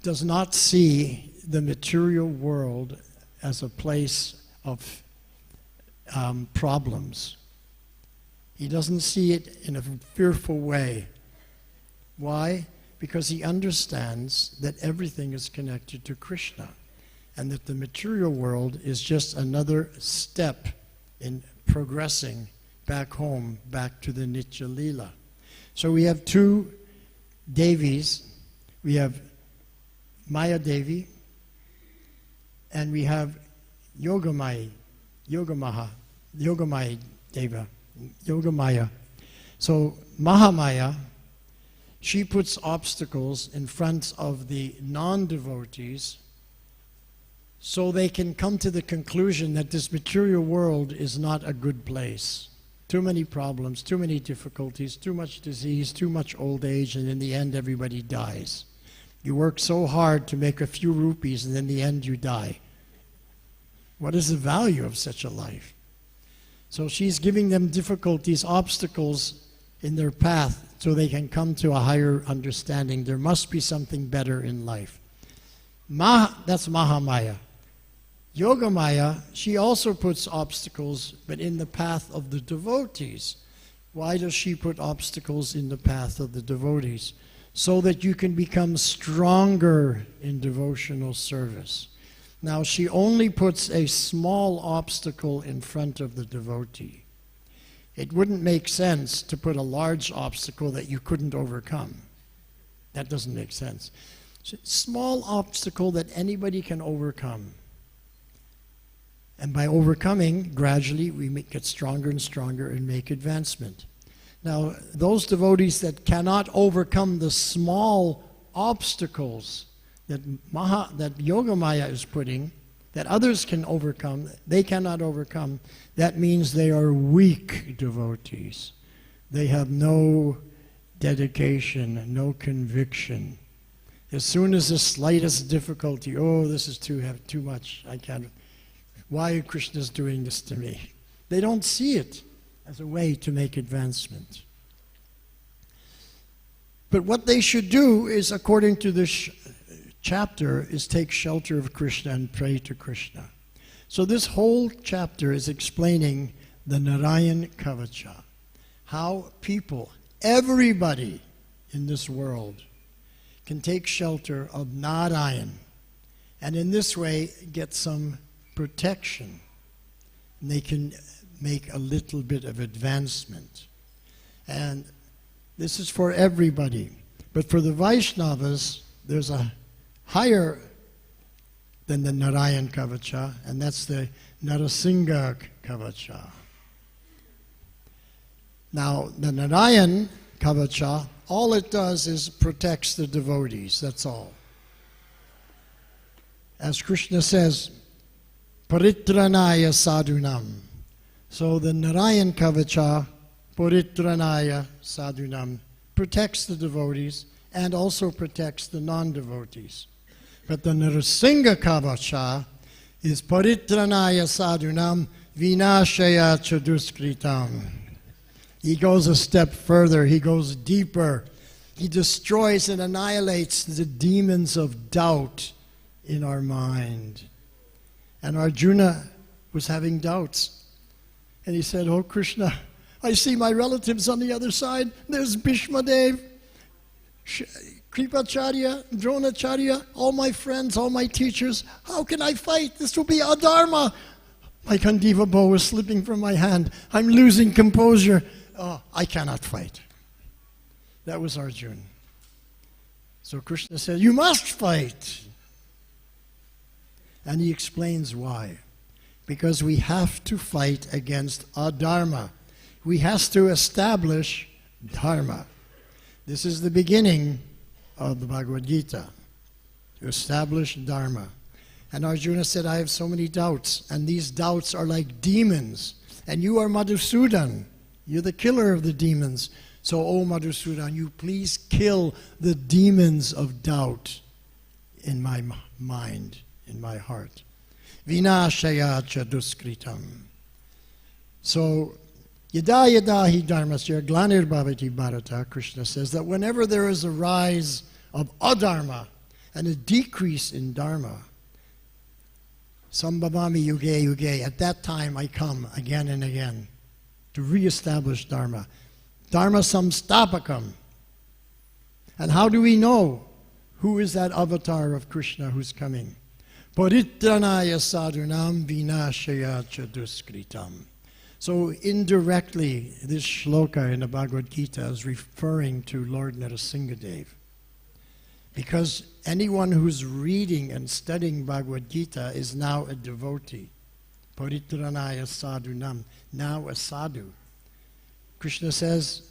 does not see the material world as a place of problems. He doesn't see it in a fearful way. Why? Because he understands that everything is connected to Krishna and that the material world is just another step in progressing back home, back to the Nitya Leela. So we have two Devis. We have Maya Devi and we have Yogamaya Deva, Yogamaya. So Mahamaya, she puts obstacles in front of the non-devotees so they can come to the conclusion that this material world is not a good place. Too many problems, too many difficulties, too much disease, too much old age, and in the end everybody dies. You work so hard to make a few rupees and in the end you die. What is the value of such a life? So she's giving them difficulties, obstacles in their path so they can come to a higher understanding. There must be something better in life. That's Mahamaya. Yogamaya, she also puts obstacles, but in the path of the devotees. Why does she put obstacles in the path of the devotees? so that you can become stronger in devotional service. Now, she only puts a small obstacle in front of the devotee. It wouldn't make sense to put a large obstacle that you couldn't overcome. That doesn't make sense. Small obstacle that anybody can overcome. And by overcoming, gradually we get stronger and stronger and make advancement. Now, those devotees that cannot overcome the small obstacles that Yogamaya is putting, that others can overcome, they cannot overcome, that means they are weak devotees. They have no dedication, no conviction. As soon as the slightest difficulty, oh, this is too much, I can't, why Krishna is doing this to me? They don't see it as a way to make advancement. But what they should do is, according to this chapter, is take shelter of Krishna and pray to Krishna. So this whole chapter is explaining the Narayan Kavacha, how people, everybody in this world, can take shelter of Narayan, and in this way get some protection. And they can make a little bit of advancement. And this is for everybody. But for the Vaishnavas, there's a higher than the Narayan Kavacha, and that's the Narasingha Kavacha. Now, the Narayan Kavacha, all it does is protects the devotees, that's all. As Krishna says, Paritranaya sadhunam. So the Narayan Kavacha, Paritranaya sadhunam, protects the devotees and also protects the non-devotees. But the Narasingha Kavacha is Paritranaya sadhunam vinashaya chaduskritam. He goes a step further, he goes deeper. He destroys and annihilates the demons of doubt in our mind. And Arjuna was having doubts. And he said, oh Krishna, I see my relatives on the other side. There's Bhishmadev, Kripacharya, Dronacharya, all my friends, all my teachers. How can I fight? This will be adharma. My Kandiva bow is slipping from my hand. I'm losing composure. Oh, I cannot fight. That was Arjuna. So Krishna said, you must fight. And he explains why. Because we have to fight against adharma. We have to establish dharma. This is the beginning of the Bhagavad Gita, to establish dharma. And Arjuna said, I have so many doubts, and these doubts are like demons. And you are Madhusudan. You're the killer of the demons. So, O Madhusudan, you please kill the demons of doubt in my mind, in my heart. Vinashaya chaduskritam. So, yada yada hi dharmasya glanir bhavati bharata, Krishna says that whenever there is a rise of adharma and a decrease in dharma, sambhavami yuge yuge, at that time I come again and again to reestablish dharma. Dharma samstapakam. And how do we know who is that avatar of Krishna who's coming? Paritranaya sadhunam vinashaya chaduskritam. So indirectly, this shloka in the Bhagavad Gita is referring to Lord Narasimhadev. Because anyone who's reading and studying Bhagavad Gita is now a devotee. Paritranaya sadhunam, now a sadhu. Krishna says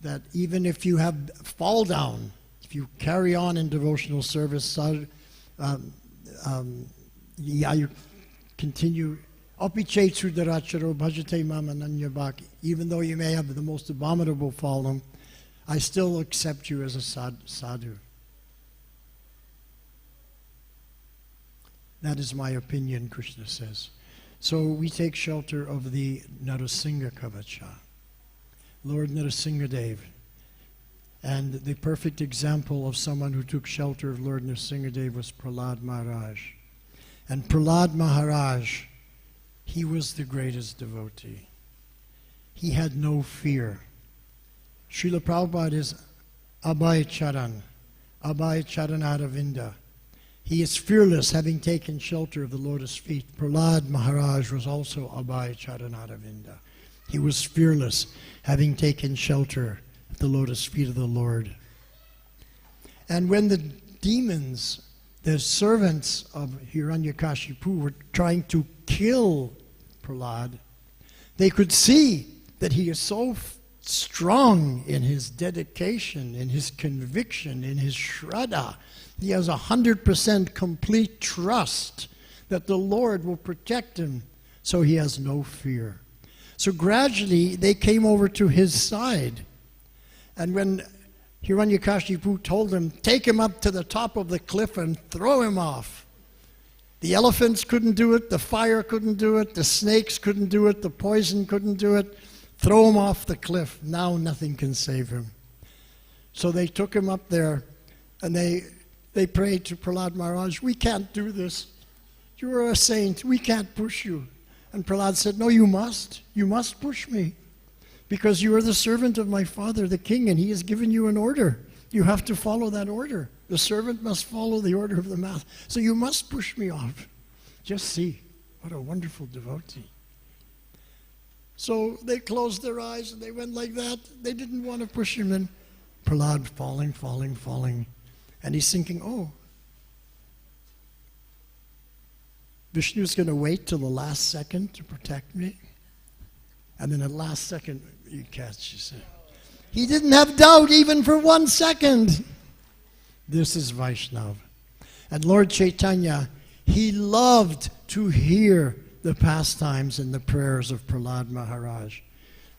that even if you have fall down, if you carry on in devotional service, you continue, even though you may have the most abominable fallen, I still accept you as a sadhu. That is my opinion, Krishna says. So we take shelter of the Narasingha Kavacha, Lord Narasimhadev. And the perfect example of someone who took shelter of Lord Narasimhadev was Prahlad Maharaj. And Prahlad Maharaj, he was the greatest devotee. He had no fear. Srila Prabhupada is Abhay Charan, Abhay Charanaravinda. He is fearless, having taken shelter of the lotus feet. Prahlad Maharaj was also Abhay Charanaravinda. He was fearless, having taken shelter at the lotus feet of the Lord. And when the demons, the servants of Hiranyakashipu, were trying to kill Prahlad, they could see that he is so strong in his dedication, in his conviction, in his shraddha. He has 100% complete trust that the Lord will protect him, so he has no fear. So gradually they came over to his side. And when Hiranyakashipu told him, take him up to the top of the cliff and throw him off. The elephants couldn't do it, the fire couldn't do it, the snakes couldn't do it, the poison couldn't do it. Throw him off the cliff. Now nothing can save him. So they took him up there and they prayed to Prahlad Maharaj, we can't do this. You are a saint. We can't push you. And Prahlad said, no, you must. You must push me. Because you are the servant of my father, the king, and he has given you an order. You have to follow that order. The servant must follow the order of the master. So you must push me off. Just see, what a wonderful devotee. So they closed their eyes and they went like that. They didn't want to push him in. Prahlad falling. And he's thinking, oh, Vishnu's going to wait till the last second to protect me. And then at the last second, you catch yourself. He didn't have doubt even for 1 second. This is Vaishnava. And Lord Chaitanya, he loved to hear the pastimes and the prayers of Prahlad Maharaj.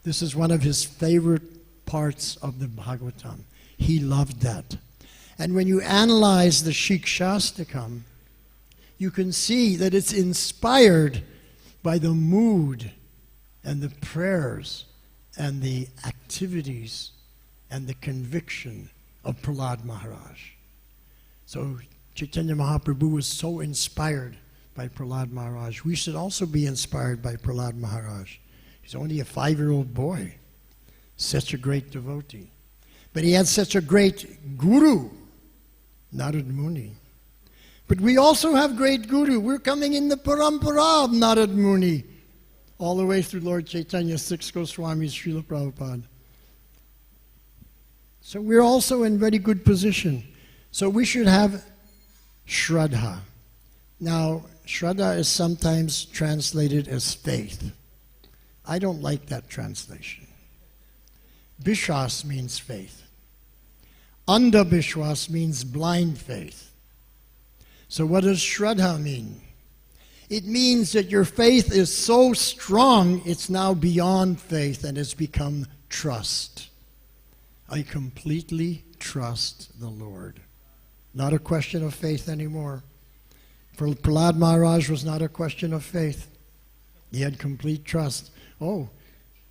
This is one of his favorite parts of the Bhagavatam. He loved that. And when you analyze the Shikshastakam, you can see that it's inspired by the mood and the prayers and the activities and the conviction of Prahlad Maharaj. So Chaitanya Mahaprabhu was so inspired by Prahlad Maharaj. We should also be inspired by Prahlad Maharaj. He's only a 5-year-old boy, such a great devotee. But he had such a great guru, Narad Muni. But we also have great guru. We're coming in the parampara of Narad Muni, all the way through Lord Chaitanya, 6 Goswamis, Srila Prabhupada. So we're also in very good position. So we should have Shraddha. Now, Shraddha is sometimes translated as faith. I don't like that translation. Vishwas means faith. Andha Vishwas means blind faith. So what does Shraddha mean? It means that your faith is so strong, it's now beyond faith and it's become trust. I completely trust the Lord. Not a question of faith anymore. For Prahlad Maharaj was not a question of faith. He had complete trust. Oh,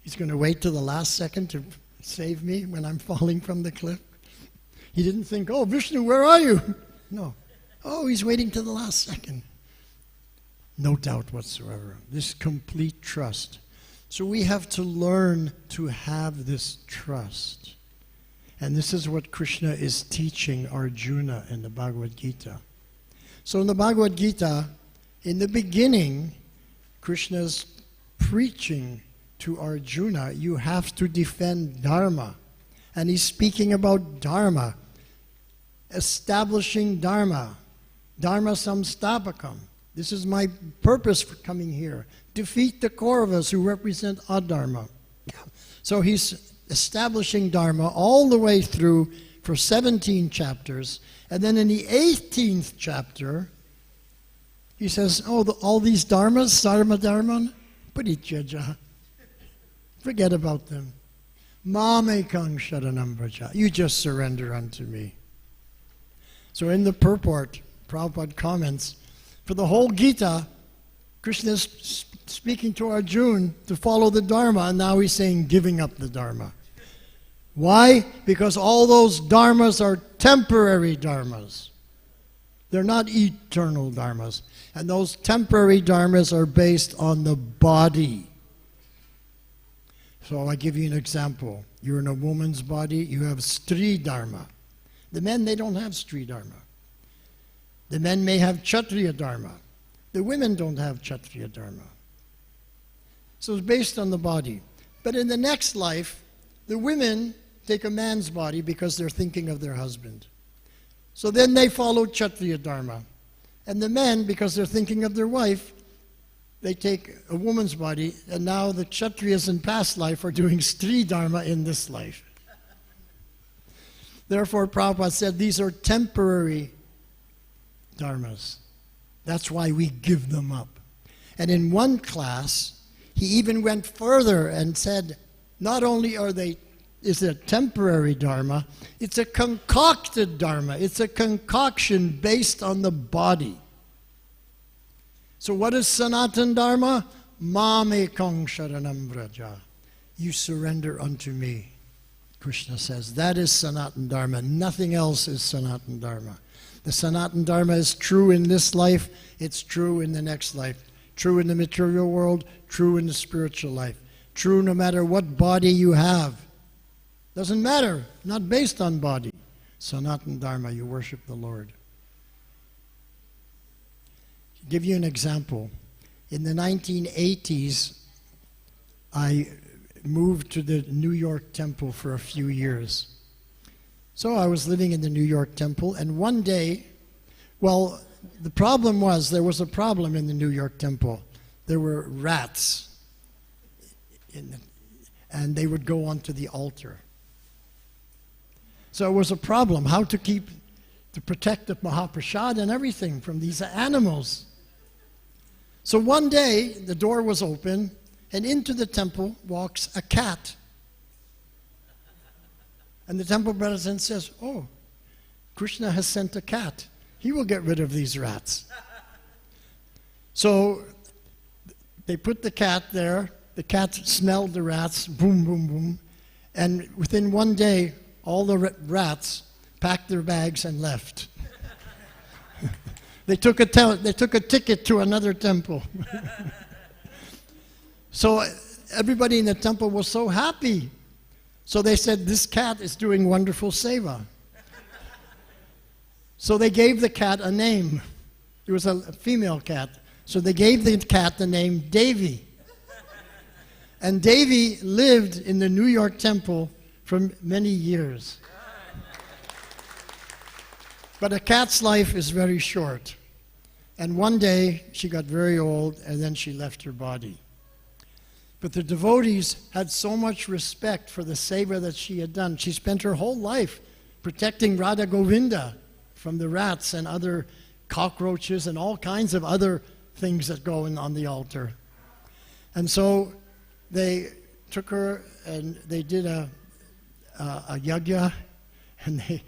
he's going to wait till the last second to save me when I'm falling from the cliff? He didn't think, oh, Vishnu, where are you? No. Oh, he's waiting till the last second. No doubt whatsoever. This complete trust. So we have to learn to have this trust. And this is what Krishna is teaching Arjuna in the Bhagavad Gita. So in the Bhagavad Gita, in the beginning, Krishna's preaching to Arjuna, you have to defend Dharma. And he's speaking about Dharma, establishing Dharma, Dharma samstapakam. This is my purpose for coming here. Defeat the Kauravas who represent Adharma. So he's establishing Dharma all the way through for 17 chapters. And then in the 18th chapter, he says, oh, all these dharmas, sarma dharman, parityaja. Forget about them. Mamekang sharanam vraja. You just surrender unto me. So in the purport, Prabhupada comments, for the whole Gita, Krishna is speaking to Arjuna to follow the Dharma, and now he's saying giving up the Dharma. Why? Because all those dharmas are temporary dharmas. They're not eternal dharmas. And those temporary dharmas are based on the body. So I give you an example. You're in a woman's body, you have Stri Dharma. The men, they don't have Stri Dharma. The men may have Kshatriya Dharma. The women don't have Kshatriya Dharma. So it's based on the body. But in the next life, the women take a man's body because they're thinking of their husband. So then they follow Kshatriya Dharma. And the men, because they're thinking of their wife, they take a woman's body, and now the Kshatriyas in past life are doing Stri Dharma in this life. Therefore, Prabhupada said these are temporary dharmas. That's why we give them up. And in one class, he even went further and said, not only is it a temporary dharma, it's a concocted dharma. It's a concoction based on the body. So what is Sanatan Dharma? Mamekang sharanam vraja. You surrender unto me, Krishna says. That is Sanatan Dharma. Nothing else is Sanatan Dharma. The Sanatan Dharma is true in this life. It's true in the next life. True in the material world. True in the spiritual life. True no matter what body you have. Doesn't matter. Not based on body. Sanatan Dharma, you worship the Lord. To give you an example, in the 1980s, I moved to the New York Temple for a few years. So I was living in the New York Temple, and one day, well, the problem was, there was a problem in the New York Temple. There were rats, and they would go onto the altar. So it was a problem, how to protect the Mahaprasad and everything from these animals. So one day, the door was open, and into the temple walks a cat. And the temple president says, oh, Krishna has sent a cat. He will get rid of these rats. So they put the cat there. The cat smelled the rats, boom, boom, boom. And within one day, all the rats packed their bags and left. They took a ticket to another temple. So everybody in the temple was so happy. So they said, this cat is doing wonderful seva. So they gave the cat a name. It was a female cat. So they gave the cat the name Devi. And Devi lived in the New York Temple for many years. But a cat's life is very short. And one day, she got very old, and then she left her body. But the devotees had so much respect for the seva that she had done. She spent her whole life protecting Radha Govinda from the rats and other cockroaches and all kinds of other things that go on the altar. And so they took her and they did a yajna, and they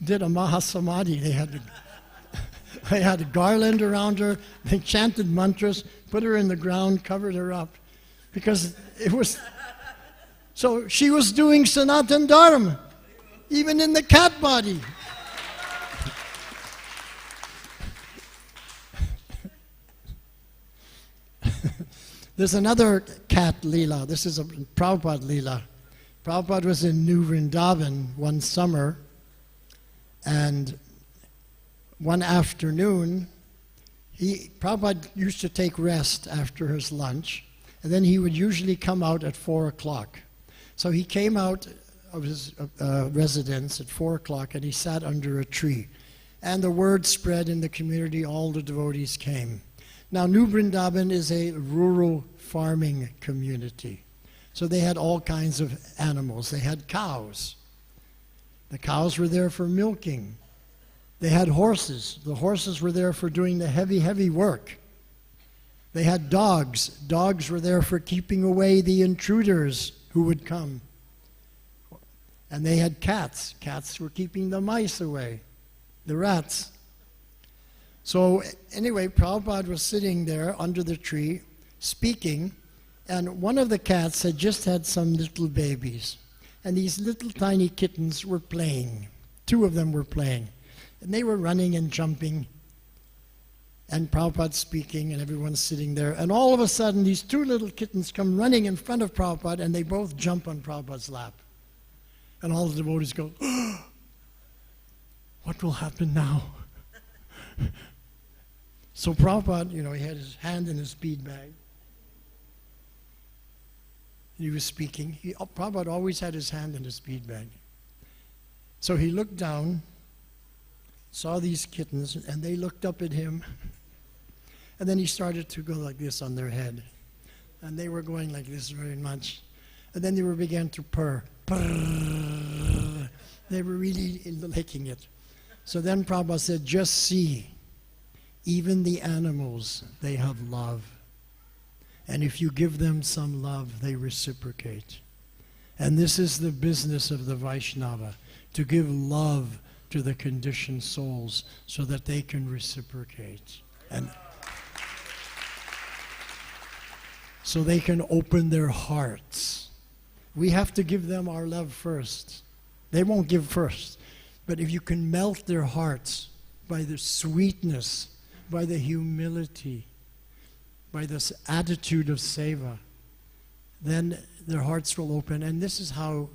did a mahasamadhi. They had a garland around her. They chanted mantras, put her in the ground, covered her up. Because it was, so she was doing Sanatan Dharma, even in the cat body. There's another cat lila. This is a Prabhupada lila. Prabhupada was in New Vrindavan one summer, and one afternoon, Prabhupada used to take rest after his lunch, and then he would usually come out at 4 o'clock. So he came out of his residence at 4 o'clock, and he sat under a tree. And the word spread in the community, all the devotees came. Now, New Vrindavan is a rural farming community. So they had all kinds of animals. They had cows. The cows were there for milking. They had horses. The horses were there for doing the heavy, heavy work. They had dogs. Dogs were there for keeping away the intruders who would come. And they had cats. Cats were keeping the mice away, the rats. So anyway, Prabhupada was sitting there under the tree speaking, and one of the cats had just had some little babies. And these little tiny kittens were playing. 2 of them were playing. And they were running and jumping. and Prabhupada's speaking, and everyone's sitting there. And all of a sudden, these two little kittens come running in front of Prabhupada, and they both jump on Prabhupada's lap. And all the devotees go, "Oh, what will happen now?" So Prabhupada, he had his hand in his bead bag. He was speaking. Prabhupada always had his hand in his bead bag. So he looked down, saw these kittens, and they looked up at him. And then he started to go like this on their head. And they were going like this very much. And then they began to purr. Purr. They were really liking it. So then Prabhupada said, just see, even the animals, they have love. And if you give them some love, they reciprocate. And this is the business of the Vaishnava, to give love to the conditioned souls so that they can reciprocate. And so they can open their hearts. We have to give them our love first. They won't give first. But if you can melt their hearts by the sweetness, by the humility, by this attitude of seva, then their hearts will open. And this is how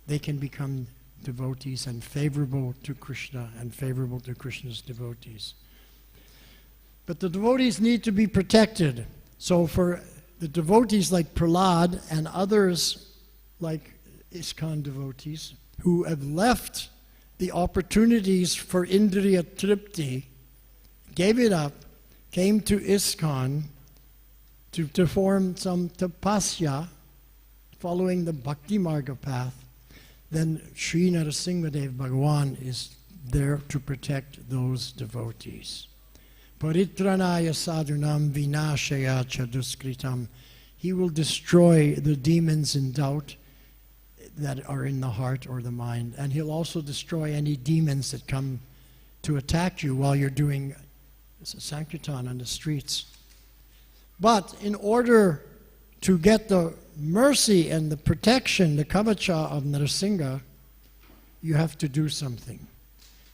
they can become devotees and favorable to Krishna and favorable to Krishna's devotees. But the devotees need to be protected. So for the devotees like Prahlad and others like Iskcon devotees who have left the opportunities for Indriya Tripti, gave it up, came to Iskcon to form some tapasya following the Bhakti Marga path, then Sri Narasimhadev Bhagavan is there to protect those devotees. Paritranaya sadhunam vinashaya chaduskritam. He will destroy the demons in doubt that are in the heart or the mind. And he'll also destroy any demons that come to attack you while you're doing Sankirtan on the streets. But in order to get the mercy and the protection, the kavacha of Narasimha, you have to do something.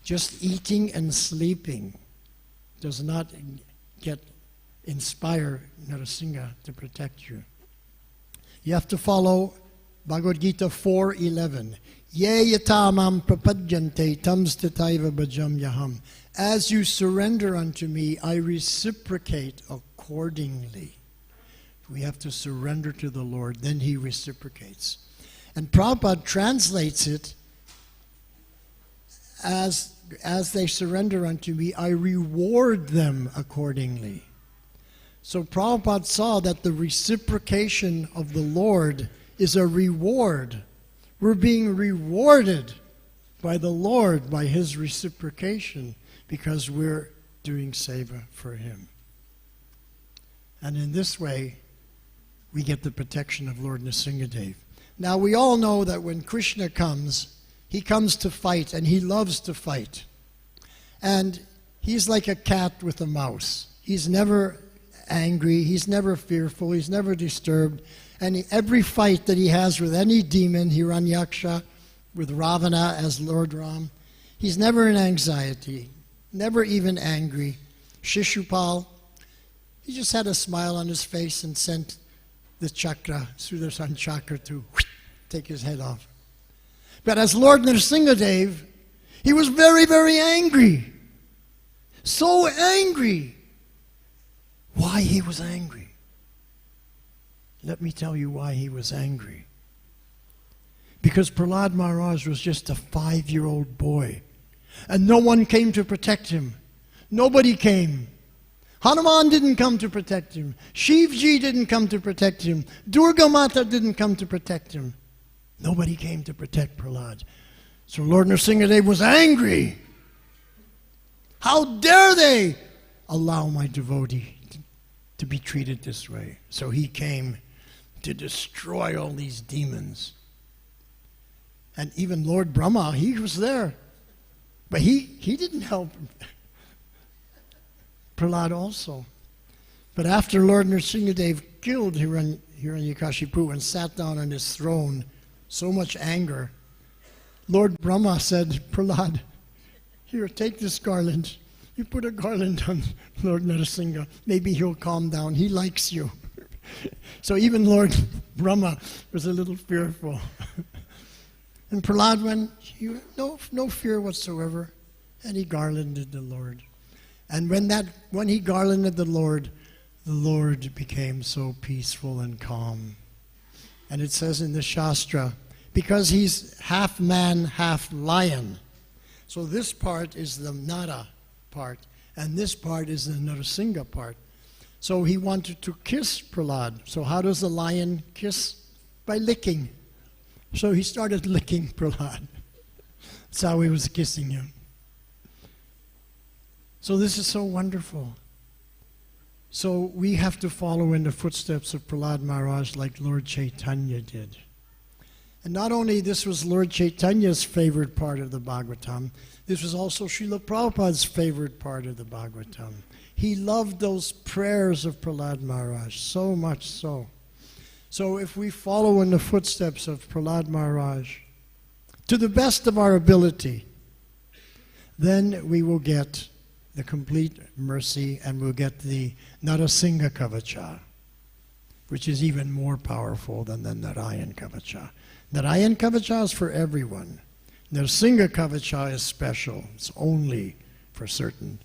Just eating and sleeping does not inspire Narasimha to protect you. You have to follow Bhagavad Gita 4:11. Ye yatamam prapadyante tamstataiva bhajam yaham. As you surrender unto me, I reciprocate accordingly. We have to surrender to the Lord, then he reciprocates. And Prabhupada translates it as they surrender unto me, I reward them accordingly. So Prabhupada saw that the reciprocation of the Lord is a reward. We're being rewarded by the Lord, by his reciprocation, because we're doing seva for him. And in this way, we get the protection of Lord Nrsimhadev. Now, we all know that when Krishna comes, he comes to fight, and he loves to fight. And he's like a cat with a mouse. He's never angry, he's never fearful, he's never disturbed. And every fight that he has with any demon, Hiranyaksha, with Ravana as Lord Ram, he's never in anxiety, never even angry. Shishupal, he just had a smile on his face and sent the chakra, Sudarshan chakra, to take his head off. But as Lord Nrsimhadev, he was very, very angry. So angry. Why he was angry? Let me tell you why he was angry. Because Prahlad Maharaj was just a 5-year-old boy. And no one came to protect him. Nobody came. Hanuman didn't come to protect him. Shivji didn't come to protect him. Durga Mata didn't come to protect him. Nobody came to protect Prahlad. So Lord Nrsimhadev was angry. How dare they allow my devotee to be treated this way? So he came to destroy all these demons. And even Lord Brahma, he was there. But he didn't help Prahlad also. But after Lord Nrsimhadev killed Hiranyakashipu and sat down on his throne, so much anger, Lord Brahma said, Prahlad, here, take this garland, You put a garland on Lord Narasingha, maybe he'll calm down. He likes you. So even Lord Brahma was a little fearful. And Prahlad went, no fear whatsoever, and he garlanded the Lord. And when he garlanded the Lord became so peaceful and calm. And it says in the Shastra, because he's half man, half lion. So this part is the Nara part, and this part is the Narasingha part. So he wanted to kiss Prahlad. So how does a lion kiss? By licking. So he started licking Prahlad. That's how he was kissing him. So this is so wonderful. So we have to follow in the footsteps of Prahlad Maharaj like Lord Chaitanya did. And not only this was Lord Chaitanya's favorite part of the Bhagavatam, this was also Srila Prabhupada's favorite part of the Bhagavatam. He loved those prayers of Prahlad Maharaj, so much so. So if we follow in the footsteps of Prahlad Maharaj, to the best of our ability, then we will get the complete mercy and we'll get the Narasingha Kavacha, which is even more powerful than the Narayan Kavacha. Narayan Kavacha is for everyone. Narasingha Kavacha is special. It's only for certain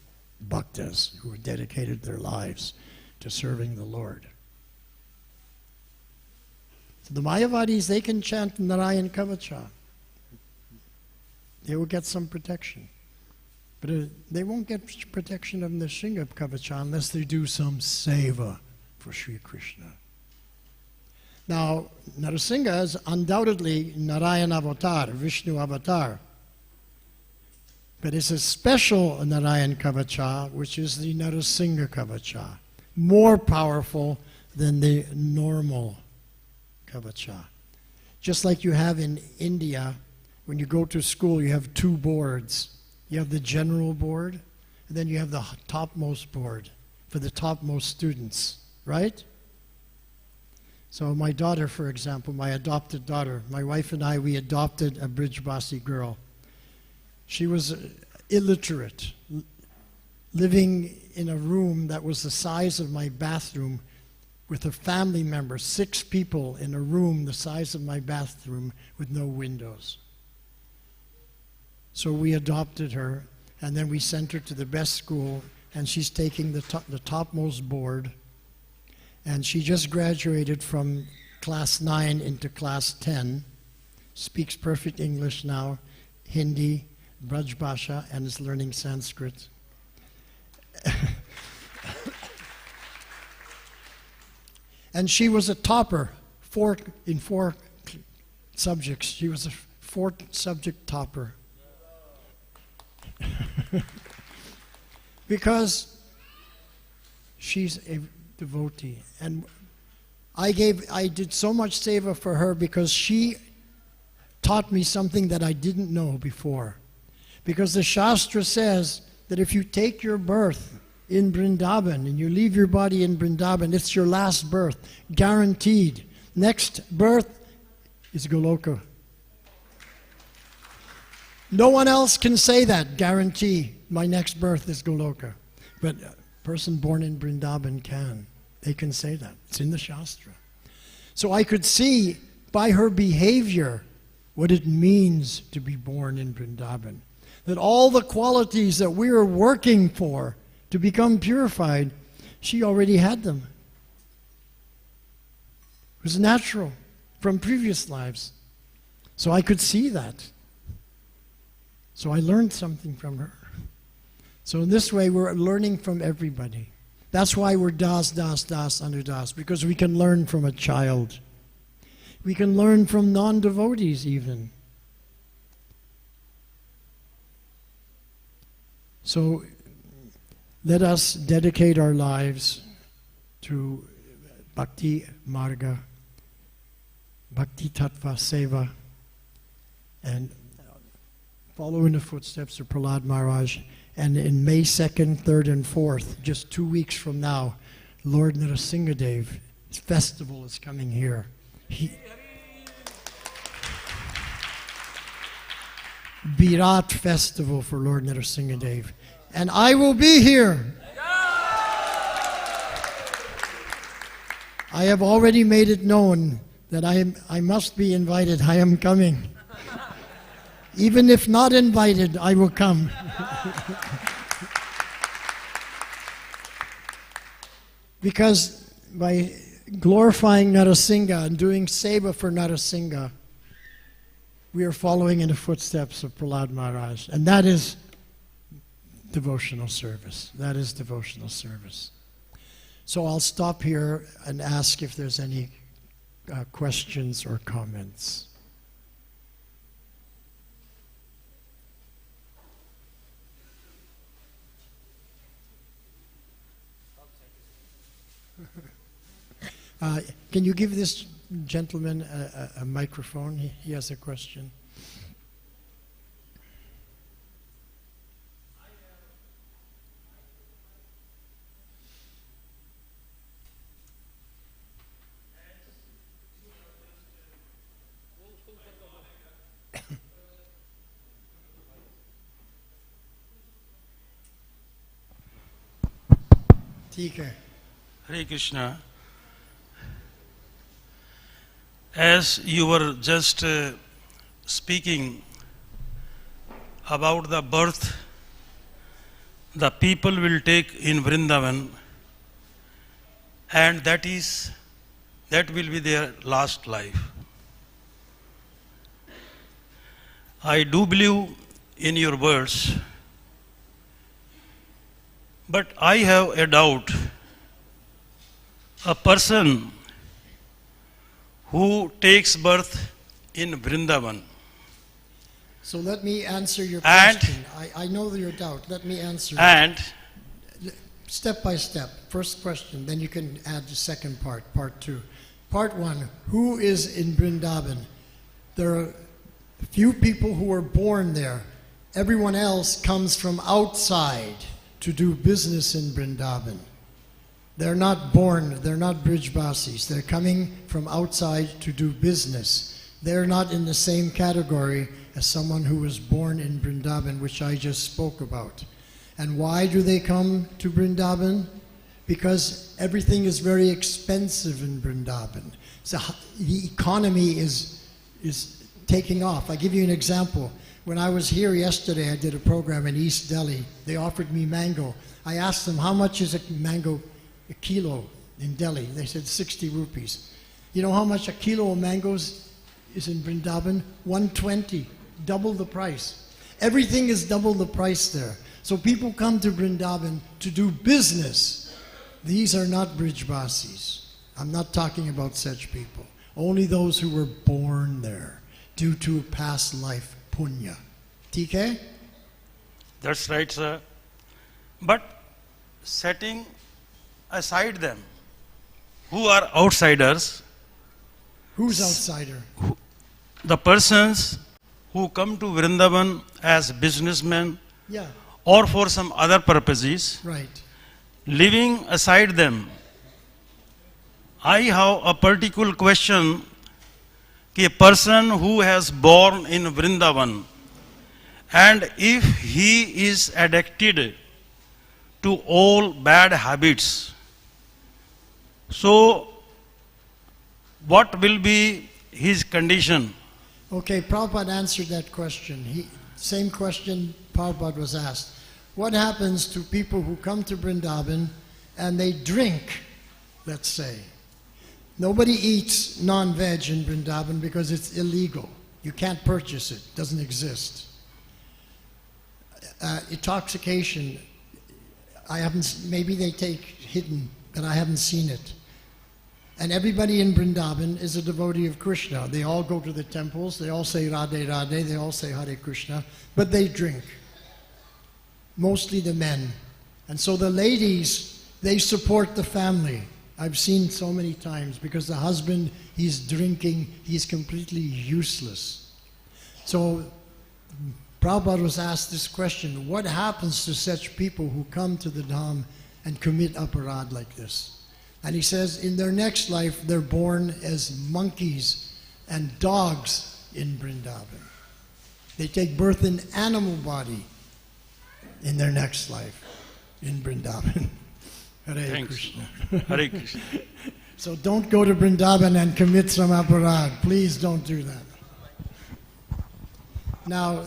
bhaktas who have dedicated their lives to serving the Lord. So the Mayavadis, they can chant Narayan Kavacha. They will get some protection. But they won't get protection of Narasingha Kavacha unless they do some seva for Sri Krishna. Now, Narasingha is undoubtedly Narayan avatar, Vishnu avatar. But it's a special Narayan Kavacha, which is the Narasingha Kavacha, more powerful than the normal Kavacha. Just like you have in India, when you go to school, you have two boards. You have the general board, and then you have the topmost board for the topmost students, right? So my daughter, for example, my adopted daughter, my wife and I, we adopted a Brijbasi girl. She was illiterate, living in a room that was the size of my bathroom with a family member, 6 people in a room the size of my bathroom with no windows. So we adopted her, and then we sent her to the best school, and she's taking the topmost board. And she just graduated from class 9 into class 10, speaks perfect English now, Hindi, Braj Bhasha, and is learning Sanskrit. And she was a topper, in 4 subjects. She was a 4-subject topper. Because she's a devotee. And I did so much seva for her because she taught me something that I didn't know before. Because the Shastra says that if you take your birth in Vrindavan and you leave your body in Vrindavan, it's your last birth, guaranteed. Next birth is Goloka. No one else can say that, guarantee my next birth is Goloka. But a person born in Vrindavan can. They can say that. It's in the Shastra. So I could see by her behavior what it means to be born in Vrindavan. That all the qualities that we are working for to become purified, she already had them. It was natural from previous lives. So I could see that. So I learned something from her. So in this way, we're learning from everybody. That's why we're das, under das, because we can learn from a child. We can learn from non-devotees even. So let us dedicate our lives to Bhakti Marga, Bhakti Tattva Seva, and follow in the footsteps of Prahlad Maharaj. And in May 2nd, 3rd, and 4th, just 2 weeks from now, Lord Narasimhadev, his festival is coming here. Virat festival for Lord Narasimhadev. And I will be here. I have already made it known that I must be invited. I am coming. Even if not invited, I will come. Because by glorifying Narasingha and doing seva for Narasingha, we are following in the footsteps of Prahlad Maharaj. And that is devotional service. That is devotional service. So I'll stop here and ask if there's any questions or comments. Can you give this gentleman a microphone? He has a question. Hare Krishna. As you were just speaking about the birth the people will take in Vrindavan, and that will be their last life. I do believe in your words, but I have a doubt. A person who takes birth in Vrindavan. So let me answer your question. I know your doubt. Let me answer it. Step by step. First question, then you can add the second part, part two. Part one, who is in Vrindavan? There are few people who are born there. Everyone else comes from outside to do business in Vrindavan. They're not born, they're not Brijbasis. They're coming from outside to do business. They're not in the same category as someone who was born in Vrindavan, which I just spoke about. And why do they come to Vrindavan? Because everything is very expensive in Vrindavan. So the economy is taking off. I'll give you an example. When I was here yesterday, I did a program in East Delhi. They offered me mango. I asked them, how much is a mango a kilo in Delhi? They said 60 rupees. You know how much a kilo of mangoes is in Vrindavan? 120, double the price. Everything is double the price there. So people come to Vrindavan to do business. These are not Brijbasis. I'm not talking about such people. Only those who were born there due to past life punya. TK? That's right, sir. But setting aside them who are outsiders. Who's outsider? The persons who come to Vrindavan as businessmen, yeah, or for some other purposes. Right. Leaving aside them, I have a particular question. A person who has born in Vrindavan, and if he is addicted to all bad habits, so what will be his condition? Okay, Prabhupada answered that question. Same question Prabhupada was asked. What happens to people who come to Vrindavan and they drink, let's say? Nobody eats non-veg in Vrindavan because it's illegal. You can't purchase it. It doesn't exist. Intoxication, maybe they take hidden, but I haven't seen it. And everybody in Vrindavan is a devotee of Krishna. They all go to the temples, they all say Radhe Radhe, they all say Hare Krishna, but they drink. Mostly the men. And so the ladies, they support the family. I've seen so many times, because the husband, he's drinking, he's completely useless. So Prabhupada was asked this question, what happens to such people who come to the Dham and commit aparadh like this? And he says, in their next life, they're born as monkeys and dogs in Vrindavan. They take birth in animal body. in their next life in Vrindavan. Hare Thanks. Krishna. Hare Krishna. So don't go to Vrindavan and commit some aparad. Please don't do that. Now,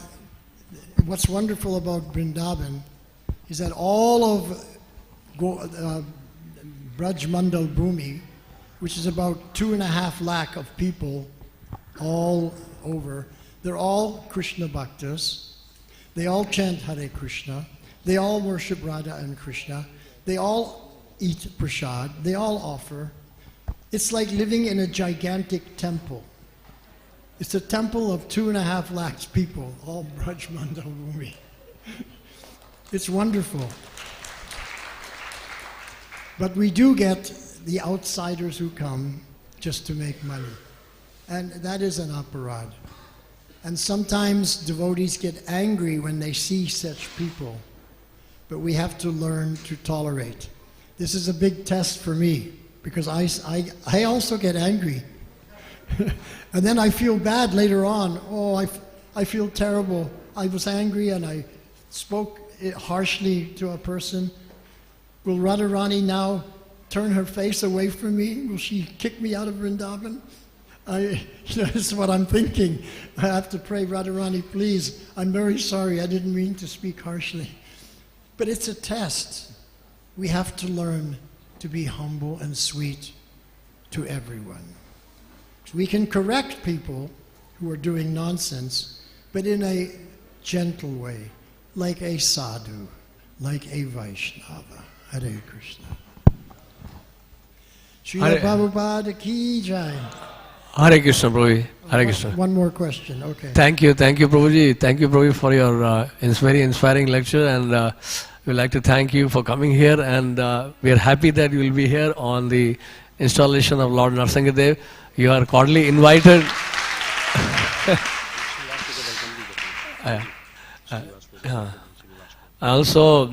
what's wonderful about Vrindavan is that all of Braj Mandal Bhumi, which is about 2.5 lakh of people all over, they're all Krishna Bhaktas. They all chant Hare Krishna. They all worship Radha and Krishna. They all eat prasad. They all offer. It's like living in a gigantic temple. It's a temple of 2.5 lakhs people, all Braj Mandal Bhumi. It's wonderful. But we do get the outsiders who come just to make money. And that is an aparad. And sometimes devotees get angry when they see such people. But we have to learn to tolerate. This is a big test for me, because I also get angry. And then I feel bad later on. Oh, I feel terrible. I was angry and I spoke harshly to a person. Will Radharani now turn her face away from me? Will she kick me out of Vrindavan? That's what I'm thinking. I have to pray, Radharani, please. I'm very sorry. I didn't mean to speak harshly. But it's a test. We have to learn to be humble and sweet to everyone. We can correct people who are doing nonsense, but in a gentle way, like a sadhu, like a Vaishnava. Hare Krishna. Srila Prabhupada ki jai. Hare Krishna, Prabhu. Hare Krishna. One more question, okay. Thank you, Prabhuji. Thank you, Prabhu, for your very inspiring lecture, and we'd like to thank you for coming here, and we are happy that you will be here on the installation of Lord Narsingadev. You are cordially invited. Also,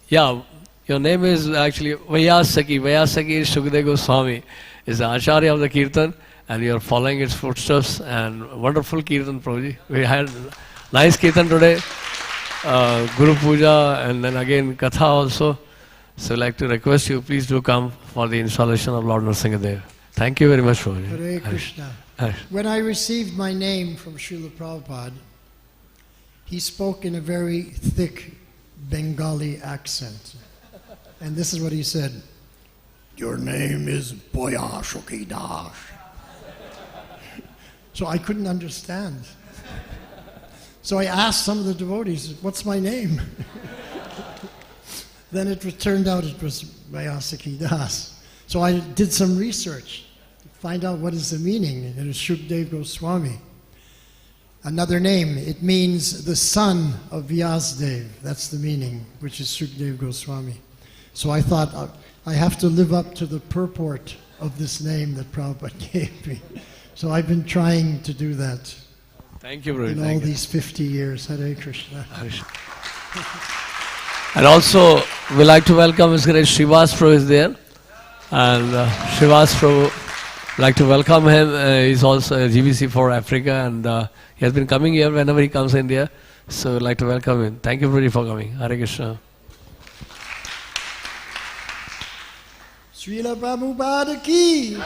your name is actually Vaiyasaki. Vaiyasaki is Shukadeva Goswami, is the Acharya of the Kirtan, and you are following its footsteps, and wonderful Kirtan, Prabhuji. We had nice Kirtan today, Guru Puja, and then again Katha also. So I'd like to request you, please do come for the installation of Lord Narsingadev. Thank you very much, Prabhuji. Hare Krishna. Hare. When I received my name from Srila Prabhupada, he spoke in a very thick Bengali accent. And this is what he said. Your name is Vaiyasaki Das. So I couldn't understand. So I asked some of the devotees, what's my name? Then it turned out it was Vaiyasaki Das. So I did some research to find out what is the meaning. It is Shukadeva Goswami. Another name, it means the son of Vyasadeva. That's the meaning, which is Shukadeva Goswami. So I thought I have to live up to the purport of this name that Prabhupada gave me. So I've been trying to do that. Thank you, Prabhuji. In all these 50 years. Hare Krishna. Hare Krishna. And also, we'd like to welcome His Grace Srivas Prabhu is there. And Srivas Prabhu, like to welcome him. He's also a GBC for Africa, and he has been coming here whenever he comes India. So we'd like to welcome him. Thank you, Prabhuji, for coming. Hare Krishna. Srila Prabhupada ki.